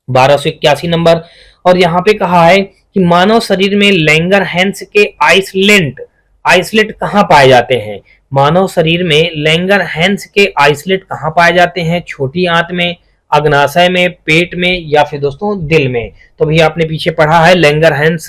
[SPEAKER 1] 1281 नंबर, और यहाँ पे कहा है कि मानव शरीर में लैंगरहैंस के आइसलेट कहाँ पाए जाते हैं? मानव शरीर में लैंगरहैंस के आइसलेट कहाँ पाए जाते हैं? छोटी आंत में, अग्नाशय में, पेट में, या फिर दोस्तों दिल में। तो भी आपने पीछे पढ़ा है लैंगरहैंस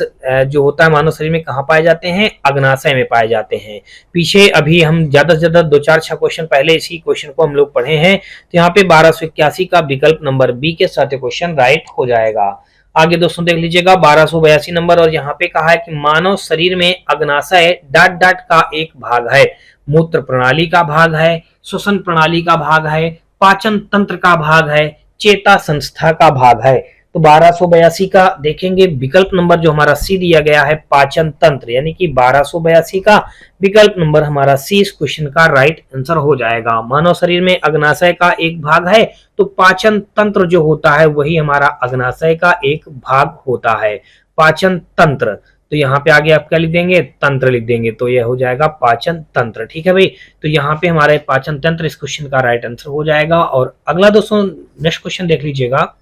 [SPEAKER 1] जो होता है मानव शरीर में कहाँ पाए जाते हैं? अग्नाशय में पाए जाते हैं। पीछे अभी हम ज्यादा से ज्यादा 2-4-6 क्वेश्चन पहले इसी क्वेश्चन को हम लोग पढ़े हैं। तो यहाँ पे 1281 का विकल्प नंबर बी के साथ क्वेश्चन राइट हो जाएगा। आगे दोस्तों देख लीजिएगा 1282 नंबर, और यहाँ पे कहा है कि मानव शरीर में अग्नाशय डॉट डॉट का एक भाग है, मूत्र प्रणाली का भाग है, श्वसन प्रणाली का भाग है, पाचन तंत्र का भाग है, चेता संस्था का भाग है। तो 1282 का देखेंगे विकल्प नंबर जो हमारा सी दिया गया है पाचन तंत्र, यानी कि 1282 का विकल्प नंबर हमारा सी इस क्वेश्चन का राइट आंसर हो जाएगा। मानव शरीर में अग्नाशय का एक भाग है, तो पाचन तंत्र जो होता है वही हमारा अग्नाशय का एक भाग होता है, पाचन तंत्र। तो यहाँ पे आगे आप क्या लिख देंगे, तंत्र लिख देंगे, तो यह हो जाएगा पाचन तंत्र। ठीक है भाई, तो यहाँ पे हमारे पाचन तंत्र इस क्वेश्चन का राइट आंसर हो जाएगा। और अगला दोस्तों नेक्स्ट क्वेश्चन देख लीजिएगा,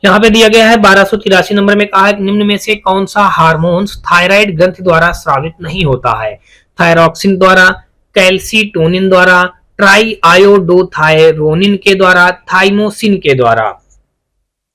[SPEAKER 1] यहाँ पे दिया गया है 1283 नंबर में कहा है कि निम्न में से कौन सा हार्मोन्स थायराइड ग्रंथि द्वारा स्रावित नहीं होता है, थायरॉक्सिन द्वारा, कैल्सीटोनिन द्वारा, ट्राई आयोडोथायरोनिन के द्वारा, थाइमोसिन के द्वारा।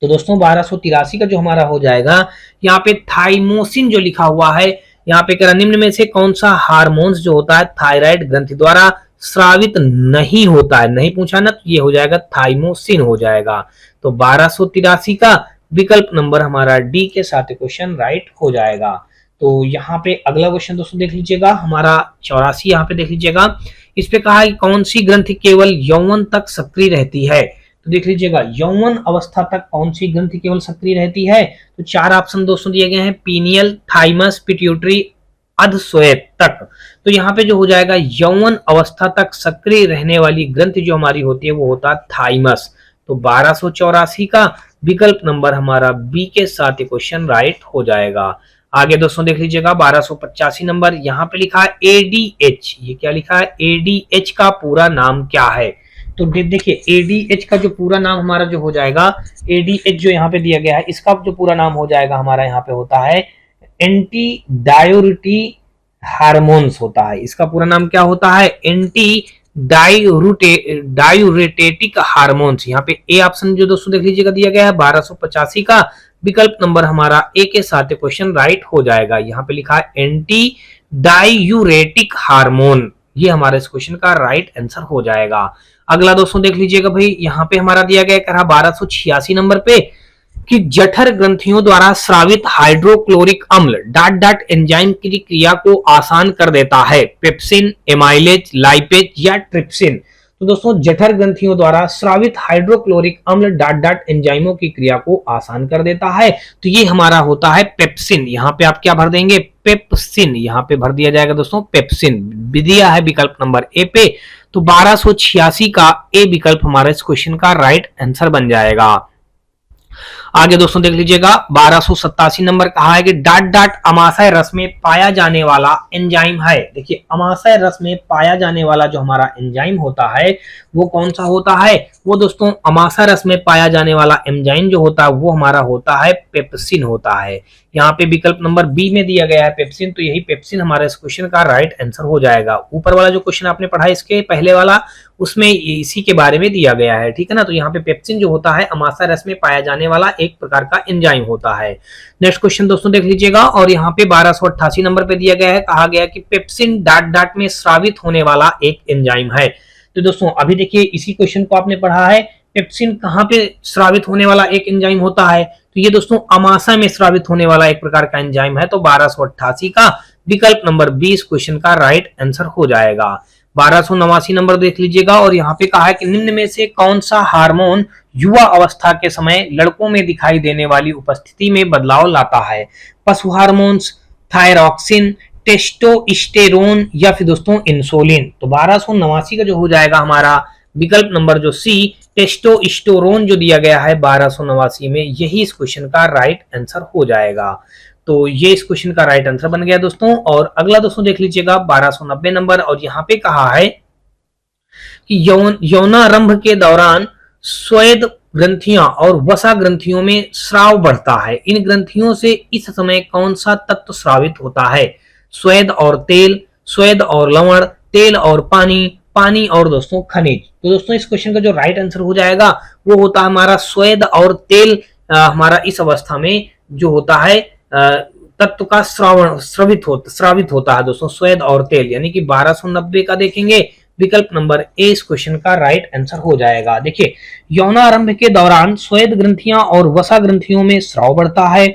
[SPEAKER 1] तो दोस्तों 1283 का जो हमारा हो जाएगा यहाँ पे थाइमोसिन जो लिखा हुआ है, यहाँ पे कह रहा निम्न में से कौन सा हार्मोन्स जो होता है थायराइड ग्रंथि द्वारा स्रावित नहीं होता है, नहीं पूछा ना, तो ये हो जाएगा थाइमोसिन हो जाएगा। तो 1283 का विकल्प नंबर हमारा डी के साथ क्वेश्चन राइट हो जाएगा। तो यहाँ पे अगला क्वेश्चन दोस्तों देख लीजिएगा, हमारा 84 यहाँ पे देख लीजिएगा, इस पे कहा है कौन सी ग्रंथि केवल यौवन तक सक्रिय रहती है। तो देख लीजिएगा यौवन अवस्था तक कौन सी ग्रंथि केवल सक्रिय रहती है, तो 4 ऑप्शन दोस्तों दिए गए हैं, पीनियल, थाइमस, पिट्यूटरी, अधश्वेत तक। तो यहाँ पे जो हो जाएगा यौवन अवस्था तक सक्रिय रहने वाली ग्रंथि जो हमारी होती है वो होता है थाइमस। तो 1284 का विकल्प नंबर हमारा बी के साथ क्वेश्चन राइट हो जाएगा। आगे दोस्तों देख लीजिएगा 1285 नंबर, यहाँ पे लिखा है एडीएच, ये क्या लिखा है, एडीएच का पूरा नाम क्या है। तो देखिए एडीएच का जो पूरा नाम हमारा जो हो जाएगा, एडीएच जो यहाँ पे दिया गया है इसका जो पूरा नाम हो जाएगा हमारा यहाँ पे होता है एंटी डायोरिटिक हार्मोन्स होता है। इसका पूरा नाम क्या होता है, एंटी डायूरेटेटिक हार्मोन्स। यहाँ पे ए ऑप्शन जो दोस्तों देख लीजिएगा दिया गया है 1285 का विकल्प नंबर हमारा ए के साथ क्वेश्चन राइट हो जाएगा। यहाँ पे लिखा है एंटी डायूरेटिक हार्मोन, ये हमारे इस क्वेश्चन का राइट आंसर हो जाएगा। अगला दोस्तों देख लीजिएगा भाई, यहाँ पे हमारा दिया गया है 1286 नंबर पे कि जठर ग्रंथियों द्वारा स्रावित हाइड्रोक्लोरिक अम्ल डाट डाट एंजाइम की क्रिया को आसान कर देता है, पेप्सिन, एमाइलेज, लाइपेज या ट्रिप्सिन। तो दोस्तों जठर ग्रंथियों द्वारा स्रावित हाइड्रोक्लोरिक अम्ल डाट डाट एंजाइमों की क्रिया को आसान कर देता है, तो ये हमारा होता है पेप्सिन। यहाँ पे आप क्या भर देंगे, पेप्सिन, यहाँ पे भर दिया जाएगा दोस्तों पेप्सिन, दिया है विकल्प नंबर ए पे। तो 1286 का ए विकल्प हमारा इस क्वेश्चन का राइट आंसर बन जाएगा। आगे दोस्तों देख लीजिएगा 1287 नंबर कहा है कि डाट डाट अमाशय रस में पाया जाने वाला एंजाइम है। देखिए अमाशय रस में पाया जाने वाला जो हमारा एंजाइम होता है वो कौन सा होता है, वो दोस्तों अमाशय रस में पाया जाने वाला एंजाइम जो होता है वो हमारा होता है पेप्सिन होता है। यहाँ पे विकल्प नंबर बी में दिया गया है पेप्सिन, तो यही पेप्सिन हमारे इस क्वेश्चन का राइट आंसर हो जाएगा। ऊपर वाला जो क्वेश्चन आपने पढ़ा इसके पहले वाला उसमें इसी के बारे में दिया गया है, ठीक है ना। तो यहाँ पे पेप्सिन जो होता है अमाशय रस में पाया जाने वाला एक प्रकार का एंजाइम होता है। नेक्स्ट क्वेश्चन दोस्तों देख लीजिएगा, और यहाँ पे 1288 नंबर पे दिया गया है, कहा गया कि पेप्सिन डाट डाट में स्रावित होने वाला एक एंजाइम है। तो दोस्तों अभी देखिए इसी क्वेश्चन को आपने पढ़ा है, पेप्सिन कहाँ पे स्रावित होने वाला एक एंजाइम होता है, तो ये दोस्तों अमाशय में स्रावित होने वाला एक प्रकार का एंजाइम है। तो 1288 का विकल्प नंबर 20 क्वेश्चन का राइट आंसर हो जाएगा। 1289 नंबर देख लीजिएगा, और यहाँ पे कहा है कि निम्न में से कौन सा हार्मोन युवा अवस्था के समय लड़कों में दिखाई देने वाली उपस्थिति में बदलाव लाता है, पशु हार्मोन्स, थायरॉक्सिन, टेस्टोस्टेरोन या फिर दोस्तों इंसुलिन। तो 1289 का जो हो जाएगा हमारा विकल्प नंबर जो सी टेस्टोस्टेरोन जो दिया गया है 1289 में, यही इस क्वेश्चन का राइट आंसर हो जाएगा। तो ये इस क्वेश्चन का राइट आंसर बन गया दोस्तों। और अगला दोस्तों देख लीजिएगा 1290 नंबर, और यहाँ पे कहा है कि यौनारंभ के दौरान स्वेद ग्रंथियां और वसा ग्रंथियों में स्राव बढ़ता है, इन ग्रंथियों से इस समय कौन सा तत्व स्रावित होता है, स्वेद और तेल, स्वेद और लवण, तेल और पानी, पानी और दोस्तों खनिज। तो दोस्तों इस क्वेश्चन का जो राइट आंसर हो जाएगा वो होता है हमारा स्वेद और तेल। हमारा इस अवस्था में जो होता है तत्व का स्रावित होता है दोस्तों, स्वेद और तेल, यानी कि 1290 का देखेंगे विकल्प नंबर ए इस क्वेश्चन का राइट आंसर हो जाएगा। देखिए यौनारंभ के दौरान स्वेद ग्रंथियां और वसा ग्रंथियों में स्राव बढ़ता है,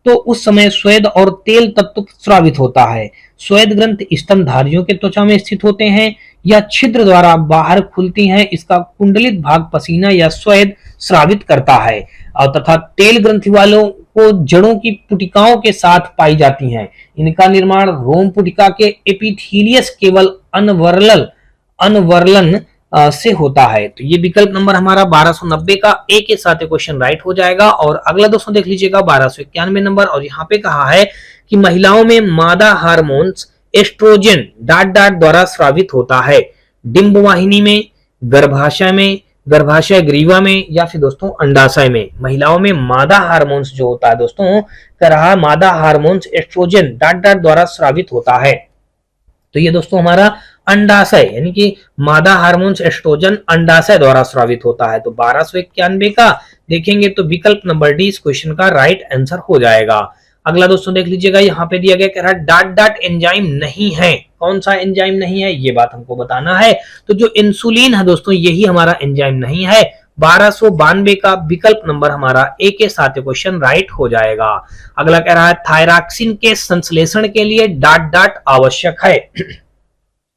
[SPEAKER 1] तो उस समय स्वेद और तेल तत्व स्रावित होता है। स्वेद ग्रंथ स्तनधारियों के त्वचा में स्थित होते हैं, या छिद्र द्वारा बाहर खुलती हैं। इसका कुंडलित भाग पसीना या स्वेद स्रावित करता है। और तथा तेल ग्रंथि वालों को जड़ों की पुटिकाओं के साथ पाई जाती हैं। इनका निर्माण रोम पुटिका के एपिथीलियस केवल अनवर्लन से होता है। तो ये विकल्प नंबर हमारा 1290 का ए के साथ क्वेश्चन राइट हो जाएगा। और अगला दोस्तों देख लीजिएगा 1291 नंबर, और यहाँ पे कहा है कि महिलाओं में मादा हार्मोन्स एस्ट्रोजन डॉट द्वारा स्रावित होता है। डिंब वाहिनी में, गर्भाशय में, गर्भाशय ग्रीवा में, या फिर दोस्तों अंडाशय में महिलाओं में मादा हार्मोन्स जो होता है दोस्तों, कह रहा है मादा हार्मोन्स एस्ट्रोजन डॉट द्वारा स्रावित होता है। तो ये दोस्तों हमारा अंडाशय यानी कि मादा हार्मोन्स एस्ट्रोजन अंडाशय द्वारा स्रावित होता है। तो 1291 का देखेंगे तो विकल्प नंबर डी इस क्वेश्चन का राइट आंसर हो जाएगा। अगला दोस्तों देख लीजिएगा, यहाँ पे दिया गया कह रहा है डॉट एंजाइम नहीं है। कौन सा एंजाइम नहीं है ये बात हमको बताना है। तो जो इंसुलिन है दोस्तों यही हमारा एंजाइम नहीं है। 1292 का विकल्प नंबर हमारा ए के साथ क्वेश्चन राइट हो जाएगा। अगला कह रहा है थायरॉक्सिन के संश्लेषण के लिए डॉट आवश्यक है।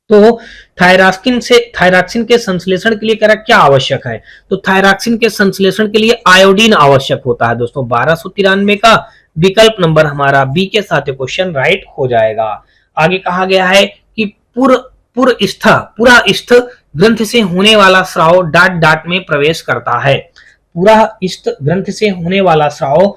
[SPEAKER 1] तो थायरॉक्सिन के संश्लेषण के लिए कह रहा क्या आवश्यक है। तो थायरॉक्सिन के संश्लेषण के लिए आयोडीन आवश्यक होता है दोस्तों। 1293 का विकल्प नंबर हमारा बी के साथ क्वेश्चन राइट हो जाएगा। आगे कहा गया है कि पुरास्थ ग्रंथ से होने वाला स्राव डॉट में प्रवेश करता है। पुरास्थ ग्रंथ से होने वाला स्राव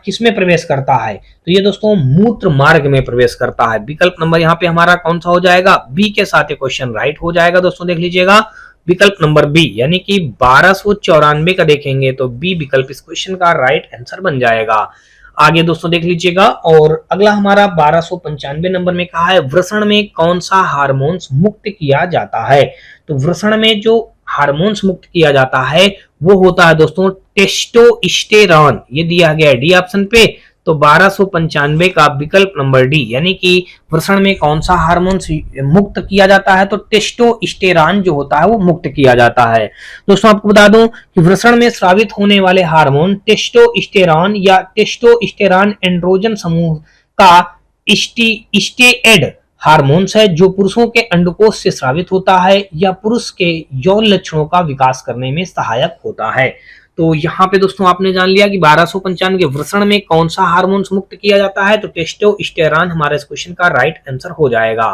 [SPEAKER 1] किस में प्रवेश करता है। तो ये दोस्तों मूत्र मार्ग में प्रवेश करता है। विकल्प नंबर यहाँ पे हमारा कौन सा हो जाएगा, बी के साथ क्वेश्चन राइट हो जाएगा। दोस्तों देख लीजिएगा विकल्प नंबर बी यानी कि 1294 का देखेंगे तो बी विकल्प इस क्वेश्चन का राइट आंसर बन जाएगा। आगे दोस्तों देख लीजिएगा, और अगला हमारा 1295 नंबर में कहा है वृषण में कौन सा हार्मोन्स मुक्त किया जाता है। तो वृषण में जो हार्मोन्स मुक्त किया जाता है वो होता है दोस्तों टेस्टोस्टेरॉन। ये दिया गया है डी ऑप्शन पे। तो 1295 का विकल्प नंबर डी यानी कि वृषण में कौन सा हार्मोन मुक्त किया जाता है। तो टेस्टोस्टेरॉन जो होता है वो मुक्त किया जाता है। दोस्तों आपको बता दूं कि वृषण में स्रावित होने वाले हार्मोन टेस्टोस्टेरॉन या टेस्टोस्टेरॉन एंड्रोजन समूह का स्टेरॉयड हार्मोन्स है जो पुरुषों के अंडकोश से स्रावित होता है या पुरुष के यौन लक्षणों का विकास करने में सहायक होता है। तो यहाँ पे दोस्तों आपने जान लिया कि 1295 वृषण में कौन सा हार्मोन्स मुक्त किया जाता है। तो टेस्टोस्टेरॉन हमारे इस क्वेश्चन का राइट आंसर हो जाएगा।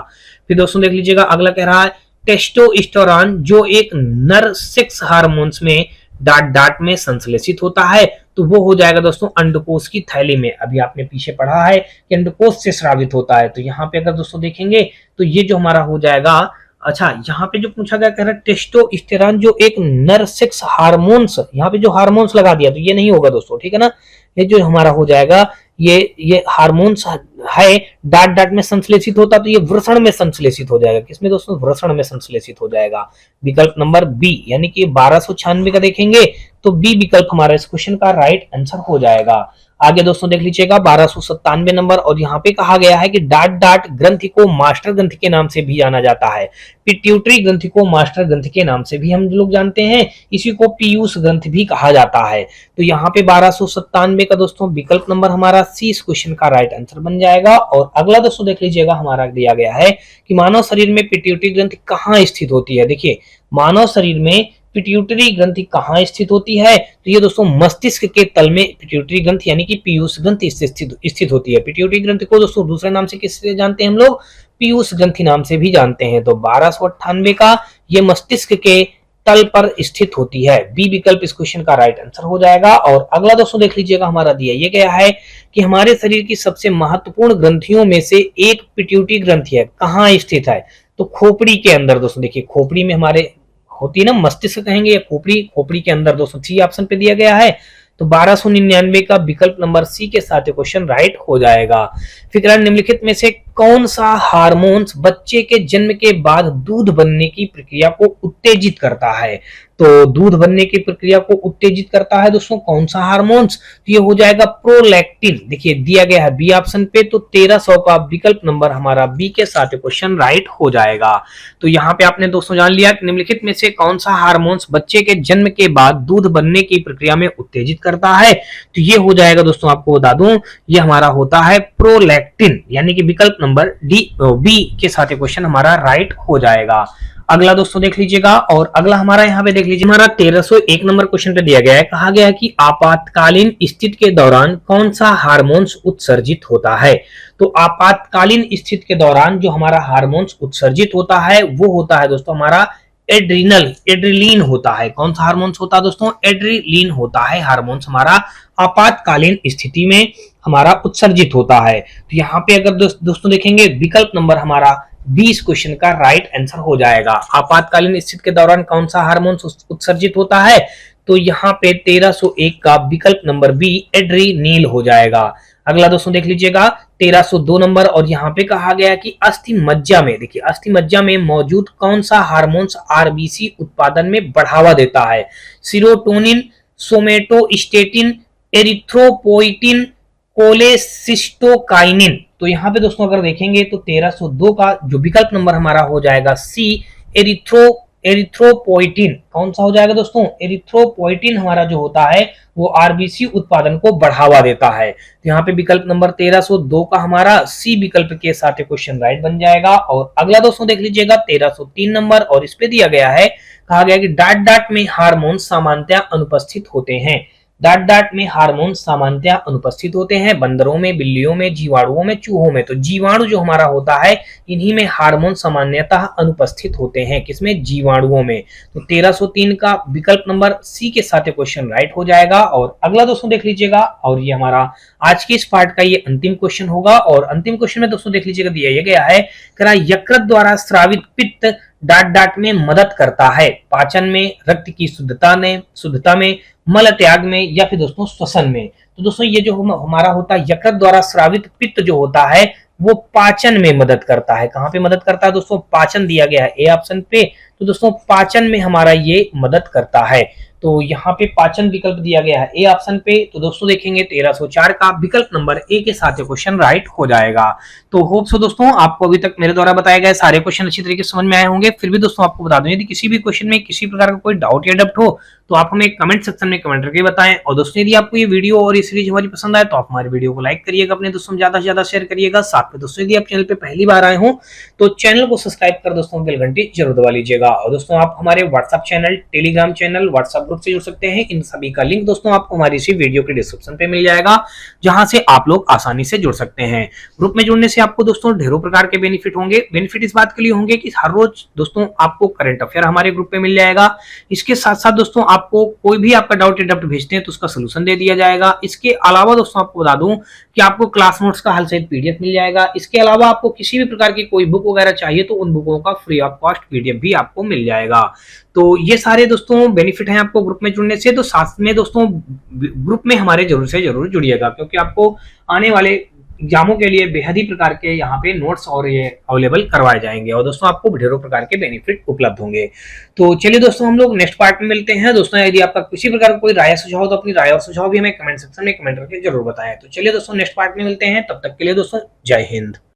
[SPEAKER 1] फिर दोस्तों देख लीजिएगा अगला कह रहा है टेस्टोस्टेरॉन जो एक नर सेक्स हार्मोन्स में डॉट में संश्लेषित होता है। तो वो हो जाएगा दोस्तों अंडकोश की थैली में। अभी आपने पीछे पढ़ा है कि अंडकोश से स्रावित होता है। तो यहाँ पे अगर दोस्तों देखेंगे तो ये जो हमारा हो जाएगा, अच्छा यहाँ पे जो पूछा गया कह रहा है टेस्टोस्टेरॉन जो एक नर सेक्स हार्मोन्स, यहाँ पे जो हार्मोन्स लगा दिया तो ये नहीं होगा दोस्तों, ठीक है ना। ये जो हमारा हो जाएगा ये हार्मोन्स है डॉट में संश्लेषित होता तो ये वृषण में संश्लेषित हो जाएगा। किसमें दोस्तों, वृषण में संश्लेषित हो जाएगा। विकल्प नंबर बी यानी कि 1296 का देखेंगे तो बी विकल्प हमारा इस क्वेश्चन का राइट आंसर हो जाएगा। आगे दोस्तों देख लीजिएगा 1297 नंबर, और यहाँ पे कहा गया है कि डॉट ग्रंथि को मास्टर ग्रंथि के नाम से भी जाना जाता है। पिट्यूटरी ग्रंथि को मास्टर ग्रंथि के नाम से भी हम लोग जानते हैं। इसी को पीयूष ग्रंथि भी कहा जाता है। तो यहाँ पे 1297 का दोस्तों विकल्प नंबर हमारा सी इस क्वेश्चन का राइट आंसर बन जाएगा। और अगला दोस्तों देख लीजिएगा हमारा दिया गया है कि मानव शरीर में पिट्यूटरी ग्रंथि कहाँ स्थित होती है। देखिए मानव शरीर में पिट्यूटरी ग्रंथि कहाँ स्थित होती है। तो ये दोस्तों मस्तिष्क के तल में पिट्यूटरी ग्रंथि यानी कि पीयूष ग्रंथि स्थित होती है। पिट्यूटरी ग्रंथि को दोस्तों दूसरे नाम से किससे जानते हैं हम लोग, पीयूष ग्रंथि नाम से भी जानते हैं। तो 1298 का ये मस्तिष्क के तल पर स्थित होती है। बी विकल्प इस क्वेश्चन का राइट आंसर हो जाएगा। और अगला दोस्तों देख लीजिएगा हमारा दिया ये गया है कि हमारे शरीर की सबसे महत्वपूर्ण ग्रंथियों में से एक पिट्यूटरी ग्रंथि है, कहाँ स्थित है। तो खोपड़ी के अंदर दोस्तों, देखिए खोपड़ी में हमारे होती है ना, मस्तिष्क कहेंगे या खोपड़ी के अंदर दोस्तों सी ऑप्शन पे दिया गया है। तो 1299 का विकल्प नंबर सी के साथ क्वेश्चन राइट हो जाएगा। फिर निम्नलिखित में से कौन सा हार्मोन्स बच्चे के जन्म के बाद दूध बनने की प्रक्रिया को उत्तेजित करता है। तो दूध बनने की प्रक्रिया को उत्तेजित करता है दोस्तों कौन सा हार्मोन्स, तो ये हो जाएगा प्रोलैक्टिन। देखिए दिया गया है बी ऑप्शन पे। तो 1300 का विकल्प नंबर हमारा बी के साथ क्वेश्चन राइट हो जाएगा। तो यहाँ पे आपने दोस्तों जान लिया कि निम्नलिखित में से कौन सा हार्मोन्स बच्चे के जन्म के बाद दूध बनने की प्रक्रिया में उत्तेजित करता है। तो ये हो जाएगा दोस्तों, आपको बता दूं ये हमारा होता है प्रोलैक्टिन यानी कि विकल्प नंबर डी बी के साथ क्वेश्चन हमारा राइट हो जाएगा। अगला दोस्तों देख लीजिएगा, और अगला हमारा यहाँ पे देख लीजिए, हमारा 1301 नंबर क्वेश्चन पे दिया गया है, कहा गया है कि आपातकालीन स्थिति के दौरान कौन सा हार्मोन्स उत्सर्जित होता है। तो आपातकालीन स्थिति के दौरान जो हमारा हार्मोन्स उत्सर्जित होता है वो होता है दोस्तों हमारा एड्रिलीन होता है। कौन सा हार्मोन्स होता है दोस्तों? एड्रिलीन होता है हार्मोन्स हमारा आपातकालीन स्थिति में हमारा उत्सर्जित होता है। तो यहाँ पे अगर दोस्तों देखेंगे विकल्प नंबर हमारा 20 क्वेश्चन का राइट आंसर हो जाएगा। आपातकालीन स्थिति के दौरान कौन सा हार्मोन उत्सर्जित होता है? तो यहाँ पे 1301 का विकल्प नंबर बी एड्रीनील हो जाएगा। अगला दोस्तों देख लीजिएगा 1302 नंबर, और यहाँ पे कहा गया कि अस्थि मज्जा में, देखिए अस्थि मज्जा में मौजूद कौन सा हार्मोन्स आरबीसी उत्पादन में बढ़ावा देता है? Serotonin, somatostatin, erythropoietin, cholecystokinin. तो यहाँ पे दोस्तों अगर देखेंगे तो 1302 का जो विकल्प नंबर हमारा हो जाएगा सी एरिथ्रोपोइटिन। कौन सा हो जाएगा दोस्तों? एरिथ्रोपोइटिन हमारा जो होता है वो आरबीसी उत्पादन को बढ़ावा देता है। तो यहाँ पे विकल्प नंबर 1302 का हमारा सी विकल्प के साथ क्वेश्चन राइट बन जाएगा। और अगला दोस्तों देख लीजिएगा 1303 नंबर, और इस पे दिया गया है, कहा गया कि डाट डाट में हार्मोन सामान्यतः अनुपस्थित होते हैं। डाट डाट में हार्मोन सामान्यतः अनुपस्थित होते हैं बंदरों में, बिल्लियों में, जीवाणुओं में, चूहों में। तो जीवाणु जो हमारा होता है इन्हीं में हार्मोन सामान्यतः अनुपस्थित होते हैं। किसमें? जीवाणुओं में। तो 1303 का विकल्प नंबर सी के साथ क्वेश्चन राइट हो जाएगा। और अगला दोस्तों देख लीजिएगा, और ये हमारा आज के इस पार्ट का ये अंतिम क्वेश्चन होगा। और अंतिम क्वेश्चन में दोस्तों देख लीजिएगा दिया गया है, यकृत द्वारा स्रावित पित्त डाट डाट में मदद करता है पाचन में, रक्त की शुद्धता में, मल त्याग में, या फिर दोस्तों श्वसन में। तो दोस्तों ये जो हमारा होता है यकृत द्वारा स्रावित पित्त जो होता है वो पाचन में मदद करता है। कहां पे मदद करता है दोस्तों? पाचन दिया गया है ए ऑप्शन पे। तो दोस्तों पाचन में हमारा ये मदद करता है। तो यहाँ पे पाचन विकल्प दिया गया है ए ऑप्शन पे। तो दोस्तों देखेंगे 1304 का विकल्प नंबर ए के साथ क्वेश्चन राइट हो जाएगा। तो होप सो दोस्तों आपको अभी तक मेरे द्वारा बताए गए सारे क्वेश्चन अच्छी तरीके से समझ में आए होंगे। फिर भी दोस्तों आपको बता दूं, यदि किसी भी क्वेश्चन में किसी प्रकार का कोई डाउट या डब्ट हो तो आप हमें कमेंट सेक्शन में कमेंट करके बताएं। और दोस्तों यदि आपको ये वीडियो और ये सीरीज हमारी पसंद आए तो आप हमारे वीडियो को लाइक करिएगा, अपने दोस्तों में ज्यादा से ज्यादा शेयर करिएगा। साथ में दोस्तों यदि आप चैनल पे पहली बार आए हो तो चैनल को सब्सक्राइब कर दोस्तों बेल घंटी जरूर दबा लीजिएगा। और दोस्तों आप हमारे WhatsApp channel, Telegram channel, WhatsApp group से जुड़ सकते हैं। इन सभी का लिंक दोस्तों आपको हमारी इसी वीडियो के डिस्क्रिप्शन पे मिल जाएगा, जहां से आप लोग आसानी से जुड़ सकते हैं। ग्रुप में जुड़ने से आपको दोस्तों ढेरों प्रकार के बेनिफिट होंगे। बेनिफिट इस बात के लिए होंगे कि हर रोज दोस्तों आपको करंट अफेयर हमारे ग्रुप पे मिल जाएगा। इसके साथ साथ दोस्तों आपको कोई भी आपका डाउट या डब्ट भेजते हैं तो उसका सोल्यूशन दे दिया जाएगा। इसके अलावा दोस्तों आपको बता दूं कि आपको क्लास नोट्स का हल सहित पीडीएफ मिल जाएगा। इसके अलावा आपको किसी भी प्रकार की कोई बुक वगैरह चाहिए तो उन बुकों का फ्री ऑफ कॉस्ट पीडीएफ भी आपको मिल जाएगा। तो ये सारे दोस्तों बेनिफिट हैं आपको ग्रुप में जुड़ने से। तो साथ में दोस्तों ग्रुप में हमारे जरूर से जरूर जुड़िएगा, क्योंकि आपको आने वाले एग्जामों के लिए बेहद ही प्रकार के यहाँ पे नोट्स और ये अवेलेबल करवाए जाएंगे। और दोस्तों आपको ढेरों प्रकार के बेनिफिट उपलब्ध होंगे। तो चलिए दोस्तों हम लोग नेक्स्ट पार्ट में मिलते हैं। दोस्तों यदि आपका किसी प्रकार का कोई राय सुझाव हो तो अपनी राय और सुझाव भी हमें कमेंट सेक्शन में कमेंट करके जरूर बताएं। तो चलिए दोस्तों नेक्स्ट पार्ट में मिलते हैं, तब तक के लिए दोस्तों जय हिंद।